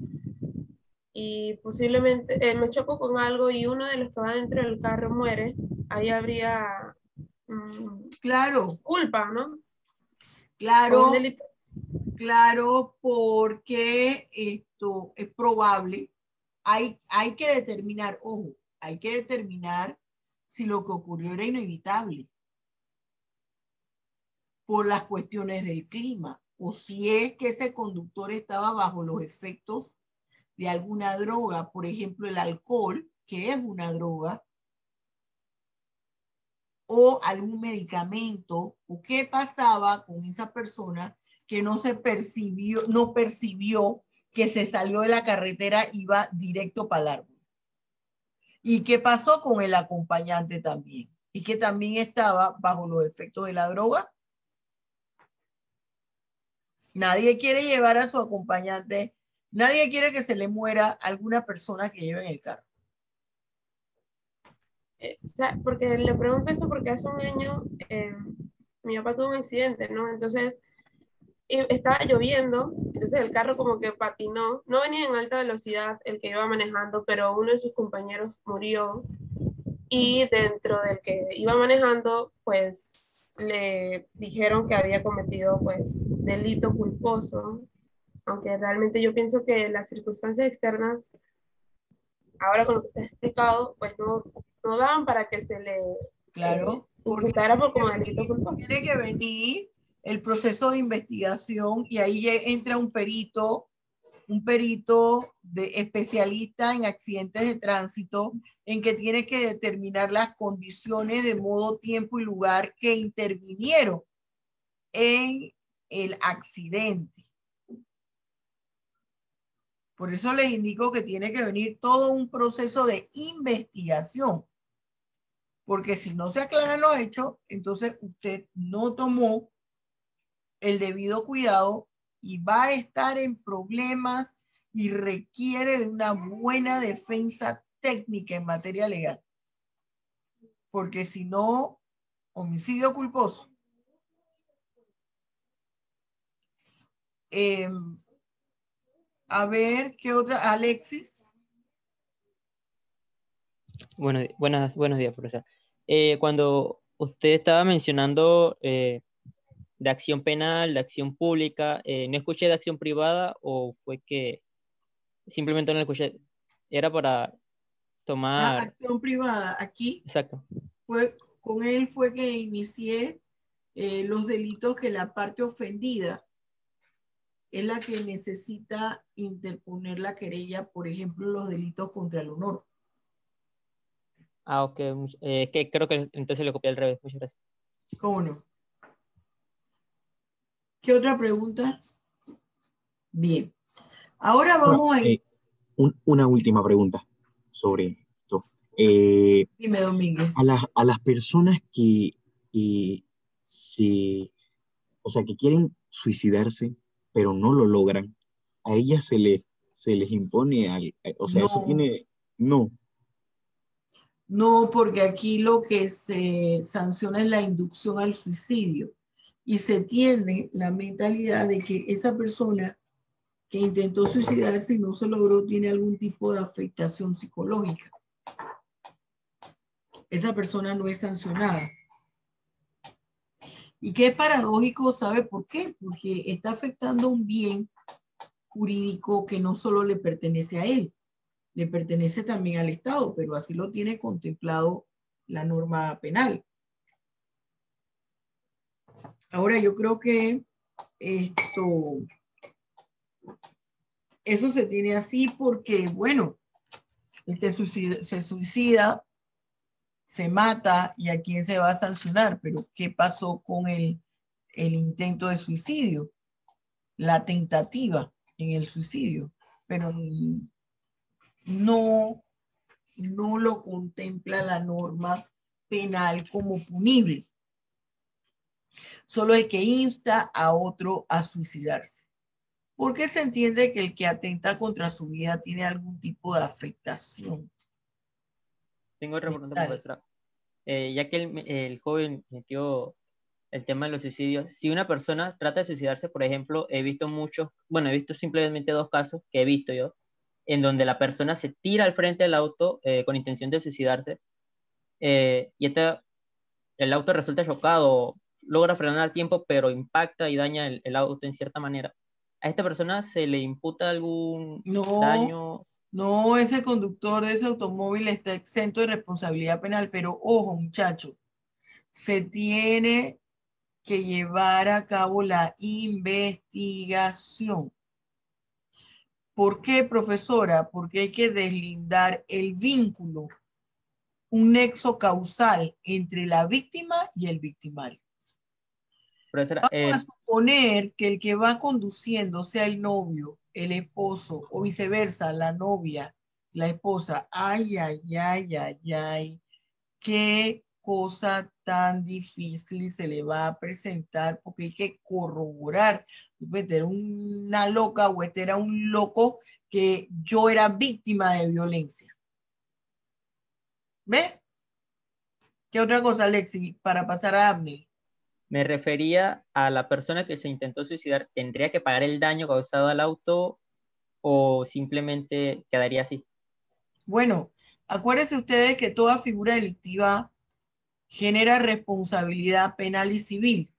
y posiblemente me choco con algo y uno de los que va dentro del carro muere, ahí habría claro, culpa, ¿no? Claro, un delito. Claro, porque esto es probable. Hay que determinar, ojo, hay que determinar si lo que ocurrió era inevitable por las cuestiones del clima, o si es que ese conductor estaba bajo los efectos de alguna droga, por ejemplo, el alcohol, que es una droga, o algún medicamento, o qué pasaba con esa persona que no percibió que se salió de la carretera, iba directo para el árbol. ¿Y qué pasó con el acompañante también? Y que también estaba bajo los efectos de la droga. Nadie quiere llevar a su acompañante, nadie quiere que se le muera alguna persona que lleve en el carro. Porque le pregunto esto porque hace un año mi papá tuvo un accidente, ¿no? Entonces estaba lloviendo, entonces el carro como que patinó, no venía en alta velocidad el que iba manejando, pero uno de sus compañeros murió y dentro del que iba manejando, pues le dijeron que había cometido pues delito culposo, aunque realmente yo pienso que las circunstancias externas, ahora con lo que usted ha explicado, pues no daban para que se le imputara por como delito culposo. Tiene que venir el proceso de investigación y ahí entra un perito especialista en accidentes de tránsito, en que tiene que determinar las condiciones de modo, tiempo y lugar que intervinieron en el accidente. Por eso les indico que tiene que venir todo un proceso de investigación, porque si no se aclaran los hechos, entonces usted no tomó el debido cuidado y va a estar en problemas y requiere de una buena defensa técnica en materia legal. Porque si no, homicidio culposo. A ver, ¿qué otra? Alexis. Buenos días, profesor. Cuando usted estaba mencionando de acción penal, de acción pública, ¿no escuché de acción privada o fue que simplemente no lo escuché? Era para tomar... Acción privada. Aquí. Exacto. Con él fue que inicié los delitos que la parte ofendida es la que necesita interponer la querella, por ejemplo, los delitos contra el honor. Ok. Es que creo que entonces le copié al revés. Muchas gracias. ¿Cómo no? ¿Qué otra pregunta? Bien. Ahora vamos a ir. Una última pregunta sobre esto. Dime, Domínguez. A las personas que que quieren suicidarse, pero no lo logran, a ellas se les impone, No. Eso tiene, no. No, porque aquí lo que se sanciona es la inducción al suicidio y se tiene la mentalidad de que esa persona que intentó suicidarse y no se logró tiene algún tipo de afectación psicológica. Esa persona no es sancionada. Y que es paradójico, ¿sabe por qué? Porque está afectando un bien jurídico que no solo le pertenece a él, le pertenece también al Estado, pero así lo tiene contemplado la norma penal. Ahora yo creo que eso se tiene así porque, bueno, el que se suicida, se mata, y a quién se va a sancionar. Pero ¿qué pasó con el intento de suicidio? La tentativa en el suicidio, pero no lo contempla la norma penal como punible. Solo el que insta a otro a suicidarse. ¿Por qué se entiende que el que atenta contra su vida tiene algún tipo de afectación? Tengo otra pregunta, profesora. Ya que el joven metió el tema de los suicidios, si una persona trata de suicidarse, por ejemplo, he visto simplemente 2 casos que he visto yo, en donde la persona se tira al frente del auto con intención de suicidarse, y el auto resulta chocado, logra frenar al tiempo, pero impacta y daña el auto en cierta manera. ¿A esta persona se le imputa algún daño? No, ese conductor de ese automóvil está exento de responsabilidad penal, pero ojo, muchachos, se tiene que llevar a cabo la investigación. ¿Por qué, profesora? Porque hay que deslindar el vínculo, un nexo causal entre la víctima y el victimario. Profesora, vamos a suponer que el que va conduciendo sea el novio, el esposo, o viceversa, la novia, la esposa. Ay, ay, ay, ay, ay. Qué cosa tan difícil se le va a presentar, porque hay que corroborar. Este era una loca o este era un loco que yo era víctima de violencia. ¿Ves? ¿Qué otra cosa, Alexi, para pasar a Abner? Me refería a la persona que se intentó suicidar. ¿Tendría que pagar el daño causado al auto o simplemente quedaría así? Bueno, acuérdense ustedes que toda figura delictiva genera responsabilidad penal y civil.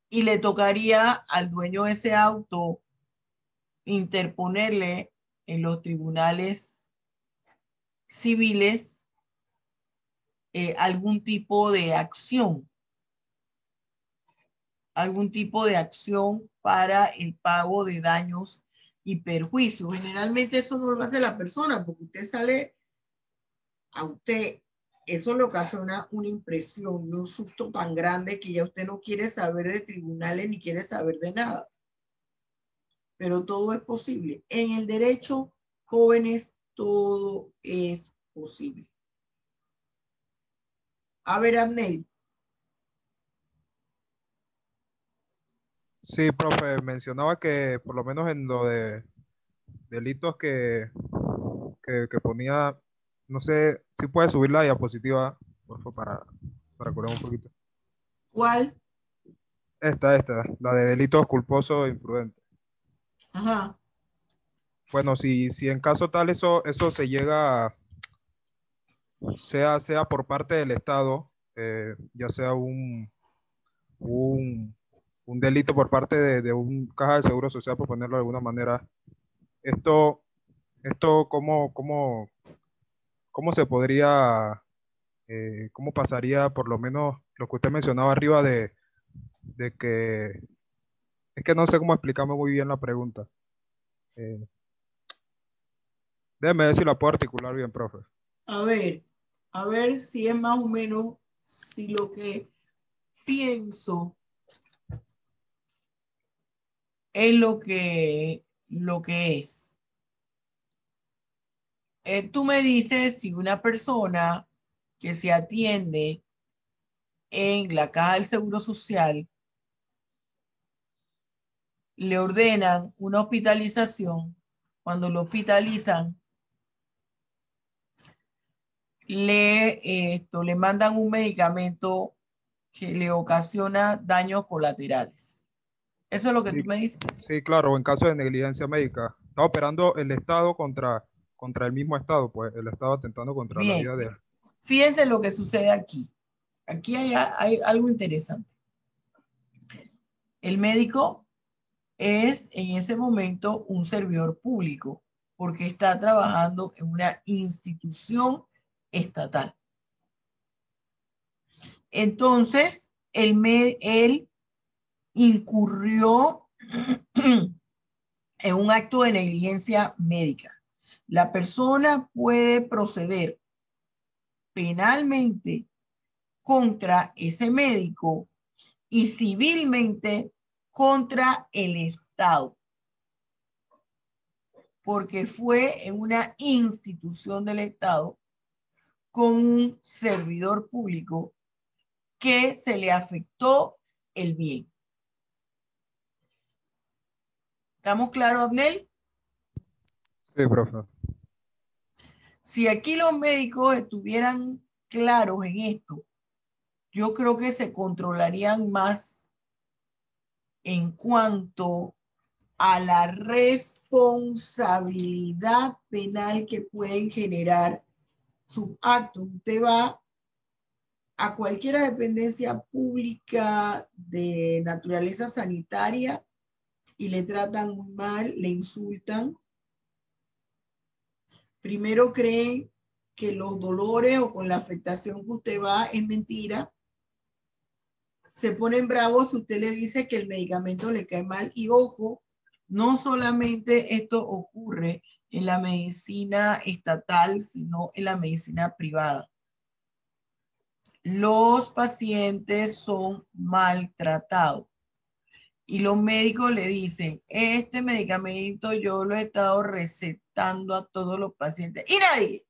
Y le tocaría al dueño de ese auto interponerle en los tribunales civiles algún tipo de acción para el pago de daños y perjuicios. Generalmente eso no lo hace la persona, porque a usted eso le ocasiona una impresión y un susto tan grande que ya usted no quiere saber de tribunales ni quiere saber de nada. Pero todo es posible. En el derecho, jóvenes, todo es posible. A ver, Abney. Sí, profe, mencionaba que por lo menos en lo de delitos que ponía, no sé si puede subir la diapositiva, por favor, para curar un poquito. ¿Cuál? Esta, la de delitos culposos e imprudentes. Ajá. Bueno, si en caso tal eso se llega a, sea por parte del Estado, ya sea un delito por parte de un caja de seguro social, por ponerlo de alguna manera, esto ¿cómo se podría, cómo pasaría por lo menos lo que usted mencionaba arriba de que, es que no sé cómo explicarme muy bien la pregunta. Déjeme ver si la puedo articular bien, profe. A ver si es más o menos, si lo que pienso es lo que es. Tú me dices si una persona que se atiende en la caja del Seguro Social le ordenan una hospitalización, cuando lo hospitalizan, le mandan un medicamento que le ocasiona daños colaterales. Eso es lo que Sí, tú me dices. sí, claro, en caso de negligencia médica. Está operando el Estado contra el mismo Estado, pues el Estado atentando contra la Bien, vida de él. fíjense lo que sucede aquí. Aquí hay algo interesante. El médico es en ese momento un servidor público porque está trabajando en una institución estatal. Entonces, él incurrió en un acto de negligencia médica. La persona puede proceder penalmente contra ese médico y civilmente contra el Estado, porque fue en una institución del Estado con un servidor público que se le afectó el bien. ¿Estamos claros, Abnel? Sí, profe. Si aquí los médicos estuvieran claros en esto, yo creo que se controlarían más en cuanto a la responsabilidad penal que pueden generar sus actos. Usted va a cualquier dependencia pública de naturaleza sanitaria y le tratan muy mal, le insultan. Primero creen que los dolores o con la afectación que usted va es mentira. Se ponen bravos si usted le dice que el medicamento le cae mal. Y ojo, no solamente esto ocurre en la medicina estatal, sino en la medicina privada. Los pacientes son maltratados y los médicos le dicen, este medicamento yo lo he estado recetando a todos los pacientes y nadie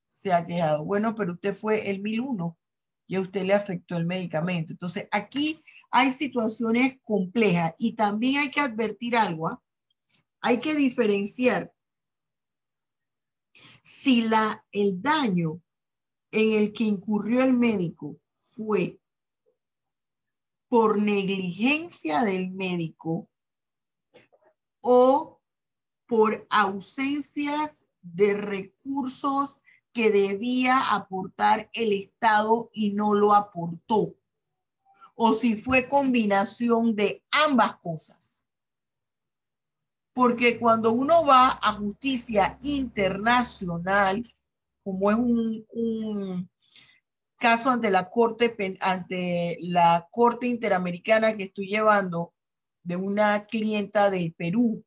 se ha quejado. Bueno, pero usted fue el 1001 y a usted le afectó el medicamento. Entonces, aquí hay situaciones complejas y también hay que advertir algo, ¿eh? Hay que diferenciar si el daño en el que incurrió el médico fue por negligencia del médico o por ausencias de recursos que debía aportar el Estado y no lo aportó, o si fue combinación de ambas cosas. Porque cuando uno va a justicia internacional, como es un caso ante la Corte Interamericana que estoy llevando de una clienta del Perú,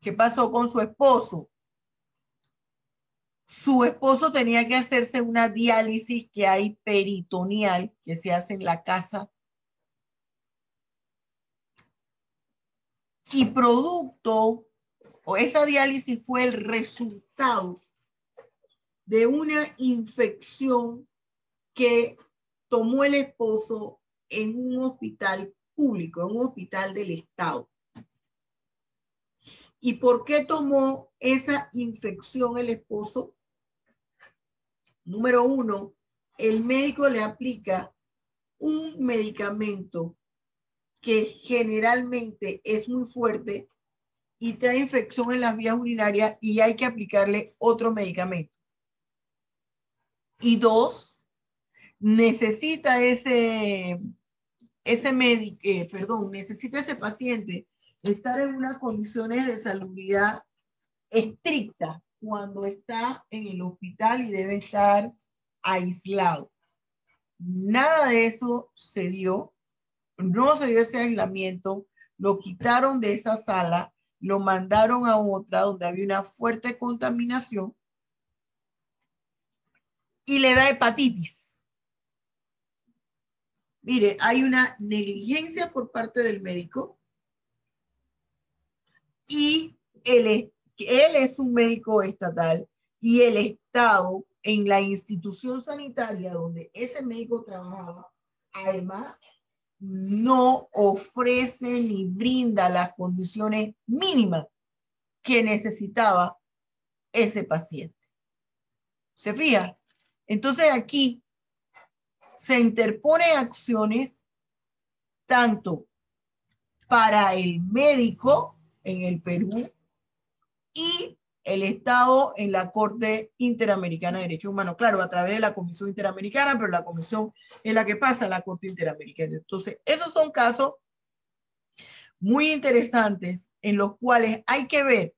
¿qué pasó con su esposo? Su esposo tenía que hacerse una diálisis que hay peritoneal que se hace en la casa. Y producto, o esa diálisis fue el resultado de una infección que tomó el esposo en un hospital público, en un hospital del Estado. ¿Y por qué tomó esa infección el esposo? Número uno, el médico le aplica un medicamento que generalmente es muy fuerte y trae infección en las vías urinarias y hay que aplicarle otro medicamento. Y dos, necesita necesita ese paciente estar en unas condiciones de salubridad estrictas cuando está en el hospital y debe estar aislado. Nada de eso se dio. No se dio ese aislamiento. Lo quitaron de esa sala, lo mandaron a otra donde había una fuerte contaminación y le da hepatitis. Mire, hay una negligencia por parte del médico y él es un médico estatal y el Estado en la institución sanitaria donde ese médico trabajaba, además, no ofrece ni brinda las condiciones mínimas que necesitaba ese paciente. ¿Se fija? Entonces aquí se interponen acciones tanto para el médico en el Perú y el Estado en la Corte Interamericana de Derechos Humanos. Claro, a través de la Comisión Interamericana, pero la comisión es la que pasa a la Corte Interamericana. Entonces, esos son casos muy interesantes en los cuales hay que ver.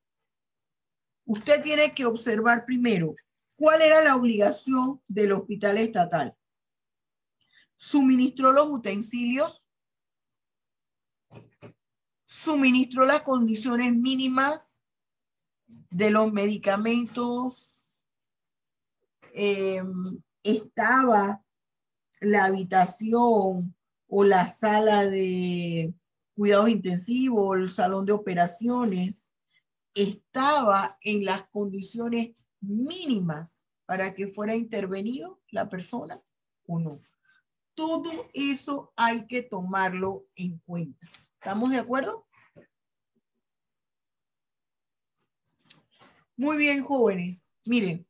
Usted tiene que observar primero cuál era la obligación del hospital estatal. suministró los utensilios, suministró las condiciones mínimas de los medicamentos, estaba la habitación o la sala de cuidados intensivos, el salón de operaciones, estaba en las condiciones mínimas para que fuera intervenido la persona o no. Todo eso hay que tomarlo en cuenta. ¿Estamos de acuerdo? Muy bien, jóvenes. Miren.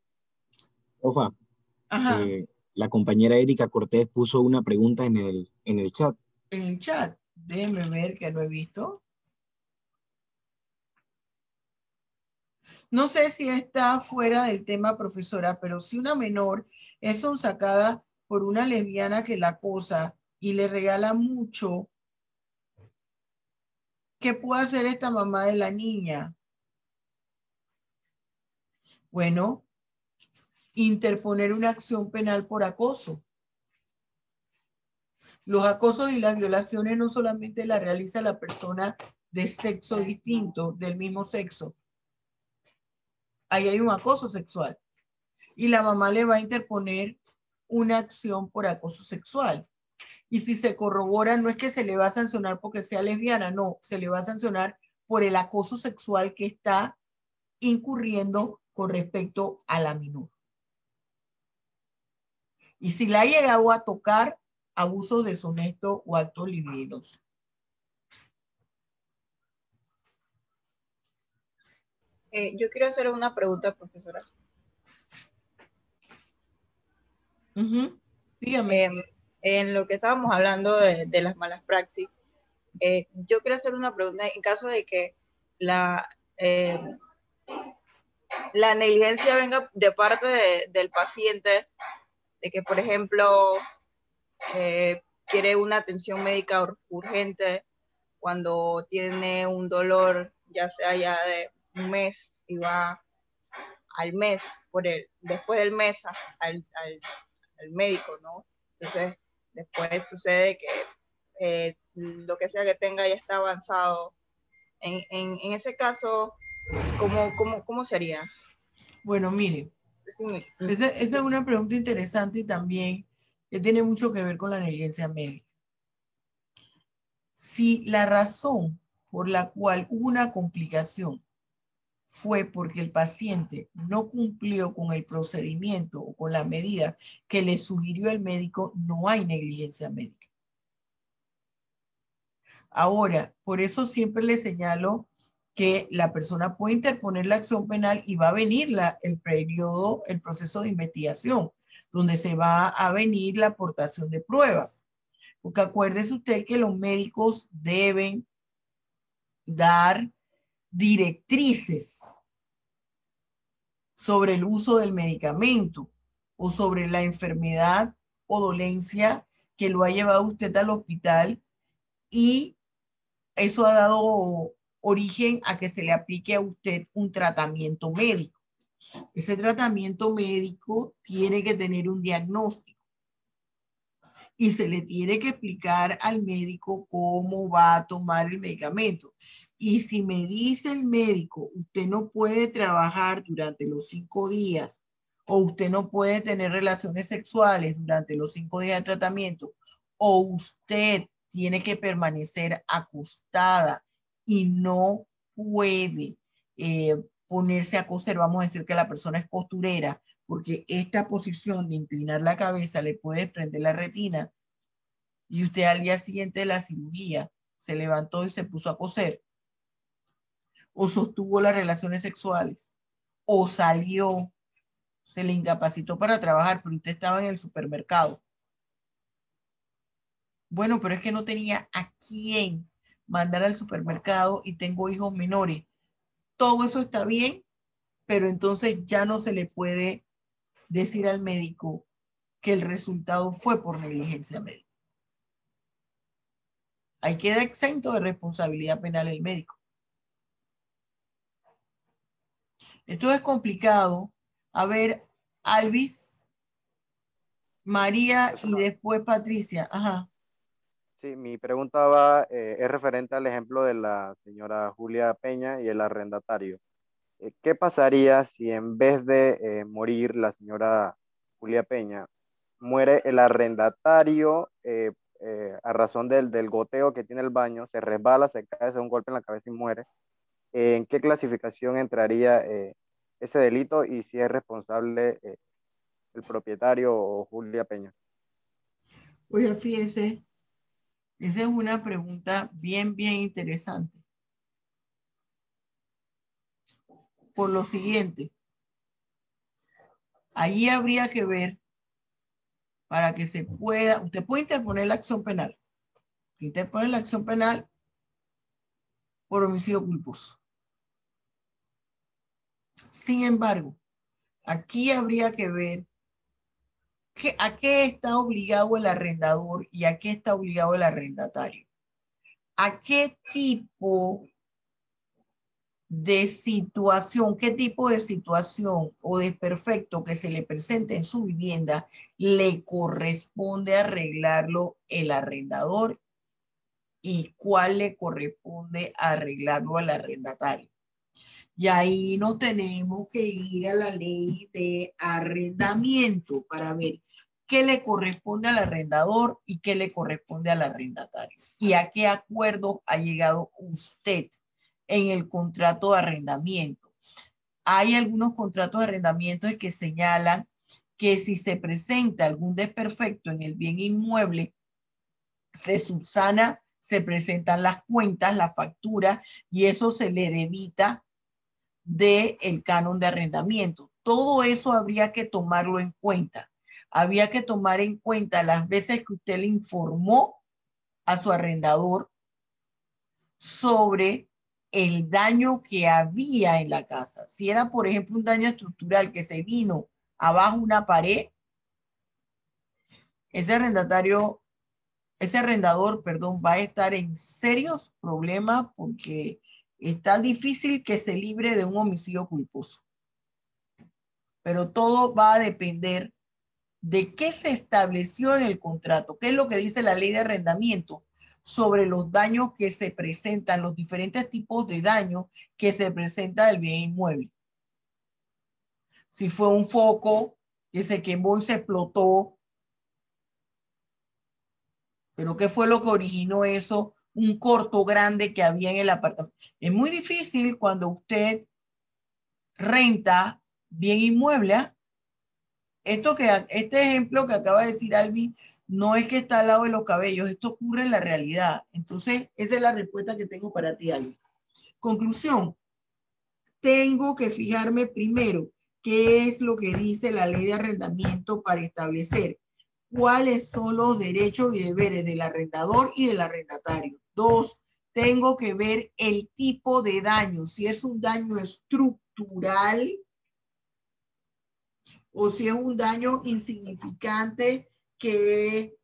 Ofa, Ajá. La compañera Erika Cortés puso una pregunta en el chat. En el chat. Déjenme ver que no he visto. No sé si está fuera del tema, profesora, pero si una menor es sonsacada por una lesbiana que la acosa y le regala mucho, ¿qué puede hacer esta mamá de la niña? Bueno, interponer una acción penal por acoso. Los acosos y las violaciones no solamente la realiza la persona de sexo distinto, del mismo sexo. Ahí hay un acoso sexual. Y la mamá le va a interponer una acción por acoso sexual. Y si se corrobora, no es que se le va a sancionar porque sea lesbiana, no, se le va a sancionar por el acoso sexual que está incurriendo con respecto a la menor. Y si la ha llegado a tocar, abuso deshonesto o actos libidinos. Yo quiero hacer una pregunta, profesora. Dígame. En lo que estábamos hablando de las malas praxis, yo quiero hacer una pregunta en caso de que la negligencia venga de parte del paciente, de que, por ejemplo, quiere una atención médica urgente cuando tiene un dolor, ya sea ya de un mes, y va al mes, después del mes al médico, ¿no? Entonces, después sucede que lo que sea que tenga ya está avanzado. En ese caso, ¿cómo sería? Bueno, mire, Sí. esa es una pregunta interesante y también que tiene mucho que ver con la negligencia médica. Si la razón por la cual hubo una complicación fue porque el paciente no cumplió con el procedimiento o con la medida que le sugirió el médico, no hay negligencia médica. Ahora, por eso siempre le señalo que la persona puede interponer la acción penal y va a venir el proceso de investigación, donde se va a venir la aportación de pruebas. Porque acuérdese usted que los médicos deben dar directrices sobre el uso del medicamento o sobre la enfermedad o dolencia que lo ha llevado usted al hospital, y eso ha dado origen a que se le aplique a usted un tratamiento médico. Ese tratamiento médico tiene que tener un diagnóstico y se le tiene que explicar al médico cómo va a tomar el medicamento. Y si me dice el médico, usted no puede trabajar durante los 5 días o usted no puede tener relaciones sexuales durante los 5 días de tratamiento, o usted tiene que permanecer acostada y no puede ponerse a coser, vamos a decir que la persona es costurera, porque esta posición de inclinar la cabeza le puede prender la retina, y usted al día siguiente de la cirugía se levantó y se puso a coser, o sostuvo las relaciones sexuales, o salió, se le incapacitó para trabajar, pero usted estaba en el supermercado. Bueno, pero es que no tenía a quién mandar al supermercado y tengo hijos menores. Todo eso está bien, pero entonces ya no se le puede decir al médico que el resultado fue por negligencia médica. Ahí queda exento de responsabilidad penal el médico. Esto es complicado. A ver, Alvis. María y después Patricia. Ajá. Sí, mi pregunta va, es referente al ejemplo de la señora Julia Peña y el arrendatario. ¿Qué pasaría si en vez de morir la señora Julia Peña, muere el arrendatario a razón del goteo que tiene el baño, se resbala, se cae, se da un golpe en la cabeza y muere? ¿En qué clasificación entraría ese delito y si es responsable el propietario o Julia Peña? Oye, fíjese, esa es una pregunta bien interesante. Por lo siguiente, allí habría que ver para que se pueda, usted puede interponer la acción penal. Interponer la acción penal por homicidio culposo. Sin embargo, aquí habría que ver a qué está obligado el arrendador y a qué está obligado el arrendatario. ¿A qué tipo de situación, qué tipo de situación o desperfecto que se le presente en su vivienda le corresponde arreglarlo el arrendador y cuál le corresponde arreglarlo al arrendatario? Y ahí nos tenemos que ir a la ley de arrendamiento para ver qué le corresponde al arrendador y qué le corresponde al arrendatario. Y a qué acuerdo ha llegado usted en el contrato de arrendamiento. Hay algunos contratos de arrendamiento que señalan que si se presenta algún desperfecto en el bien inmueble, se subsana, se presentan las cuentas, las facturas, y eso se le debita del canon de arrendamiento. Todo eso habría que tomarlo en cuenta. Había que tomar en cuenta las veces que usted le informó a su arrendador sobre el daño que había en la casa. Si era, por ejemplo, un daño estructural que se vino abajo una pared, ese arrendador, va a estar en serios problemas porque está difícil que se libre de un homicidio culposo. Pero todo va a depender de qué se estableció en el contrato, qué es lo que dice la ley de arrendamiento sobre los daños que se presentan, los diferentes tipos de daños que se presenta del bien inmueble. Si fue un foco que se quemó y se explotó, pero ¿qué fue lo que originó eso? Un corto grande que había en el apartamento. Es muy difícil cuando usted renta bien inmueble, ¿eh? Este ejemplo que acaba de decir Alvin no es que está al lado de los cabellos, esto ocurre en la realidad. Entonces, esa es la respuesta que tengo para ti, Alvin. Conclusión, tengo que fijarme primero qué es lo que dice la ley de arrendamiento para establecer cuáles son los derechos y deberes del arrendador y del arrendatario. 2, tengo que ver el tipo de daño, si es un daño estructural o si es un daño insignificante que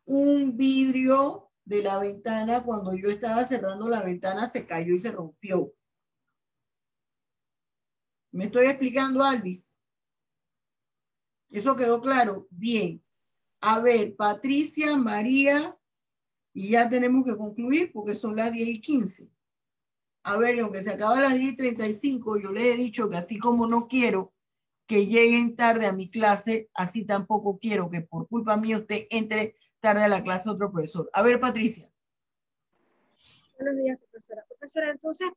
un vidrio de la ventana, cuando yo estaba cerrando la ventana, se cayó y se rompió. ¿Me estoy explicando, Alvis? ¿Eso quedó claro? Bien. A ver, Patricia, María, y ya tenemos que concluir porque son las 10:15. A ver, aunque se acaba a las 10:35, yo les he dicho que así como no quiero que lleguen tarde a mi clase, así tampoco quiero que por culpa mía usted entre tarde a la clase otro profesor. A ver, Patricia. Buenos días, profesora. Profesora, entonces,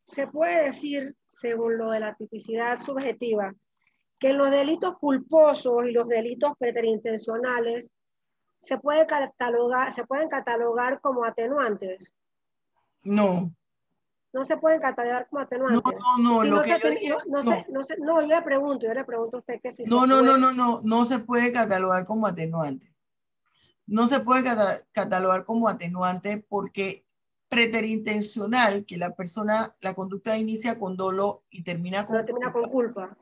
¿se puede decir, según lo de la tipicidad subjetiva, que los delitos culposos y los delitos preterintencionales se pueden catalogar como atenuantes? No. No se pueden catalogar como atenuantes. No, si lo no que se yo digo, no, yo le pregunto a usted que si no, se no, puede. no se puede catalogar como atenuante. No se puede catalogar como atenuante porque preterintencional, que la conducta inicia con dolo y termina con culpa.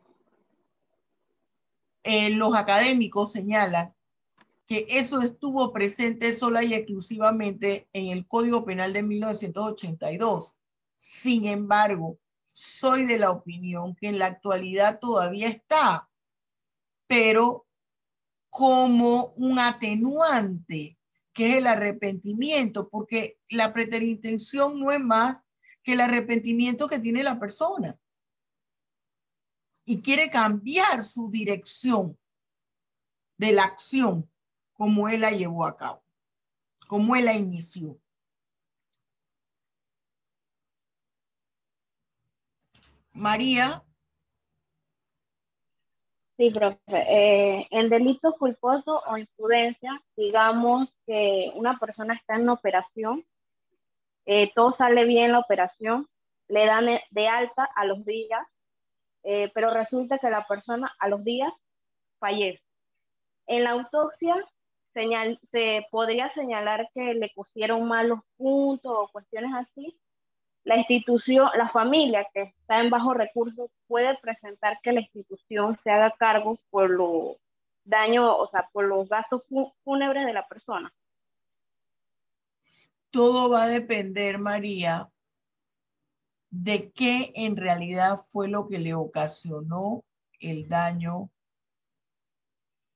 Los académicos señalan que eso estuvo presente sola y exclusivamente en el Código Penal de 1982. Sin embargo, soy de la opinión que en la actualidad todavía está, pero como un atenuante, que es el arrepentimiento, porque la preterintención no es más que el arrepentimiento que tiene la persona y quiere cambiar su dirección de la acción como él la llevó a cabo, como él la inició. María. Sí, profe. En delito culposo o imprudencia, digamos que una persona está en una operación, todo sale bien en la operación, le dan de alta a los días, pero resulta que la persona a los días fallece. En la autopsia se podría señalar que le pusieron malos puntos o cuestiones así. La institución, la familia que está en bajos recursos puede presentar que la institución se haga cargo por los daños, o sea, por los gastos fúnebres de la persona. Todo va a depender, María, de qué en realidad fue lo que le ocasionó el daño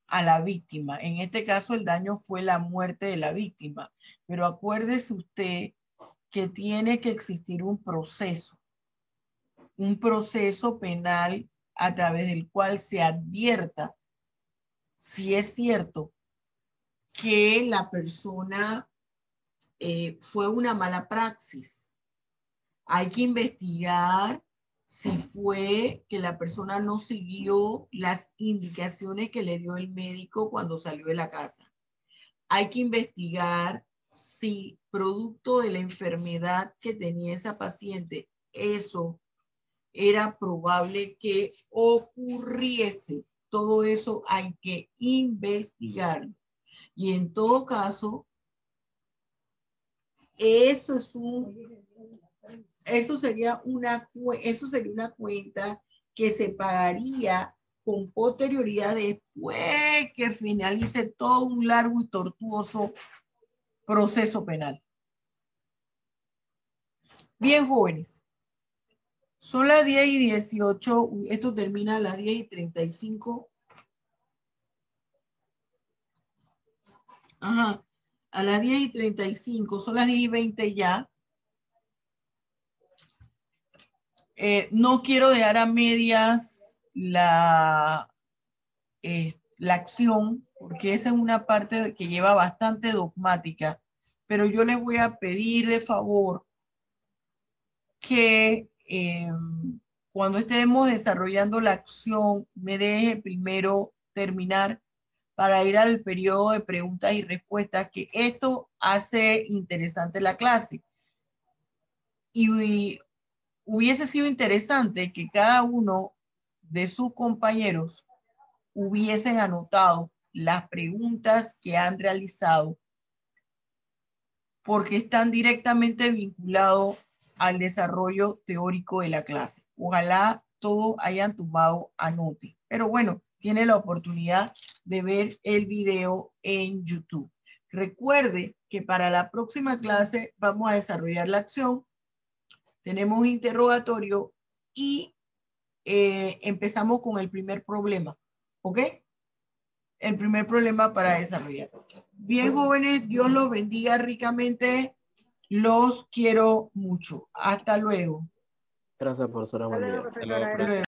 a la víctima. En este caso, el daño fue la muerte de la víctima. Pero acuérdese usted que tiene que existir un proceso penal a través del cual se advierta si es cierto que la persona fue una mala praxis. Hay que investigar si fue que la persona no siguió las indicaciones que le dio el médico cuando salió de la casa. Hay que investigar si producto de la enfermedad que tenía esa paciente, eso era probable que ocurriese. Todo eso hay que investigarlo. Y en todo caso, eso sería una cuenta que se pagaría con posterioridad después que finalice todo un largo y tortuoso proceso penal. Bien, jóvenes. Son las 10:18. Esto termina a las 10:35. Ajá. A las 10:35. Son las 10:20 ya. No quiero dejar a medias la acción, porque esa es una parte que lleva bastante dogmática, pero yo les voy a pedir de favor que cuando estemos desarrollando la acción me deje primero terminar para ir al periodo de preguntas y respuestas, que esto hace interesante la clase. Y hubiese sido interesante que cada uno de sus compañeros hubiesen anotado las preguntas que han realizado, porque están directamente vinculados al desarrollo teórico de la clase. Ojalá todos hayan tomado anote. Pero bueno, tiene la oportunidad de ver el video en YouTube. Recuerde que para la próxima clase vamos a desarrollar la acción. Tenemos un interrogatorio y empezamos con el primer problema. ¿Ok? El primer problema para desarrollar. Bien, jóvenes, Dios los bendiga ricamente. Los quiero mucho. Hasta luego. Gracias, profesora. Buen día. Hasta luego, profesora.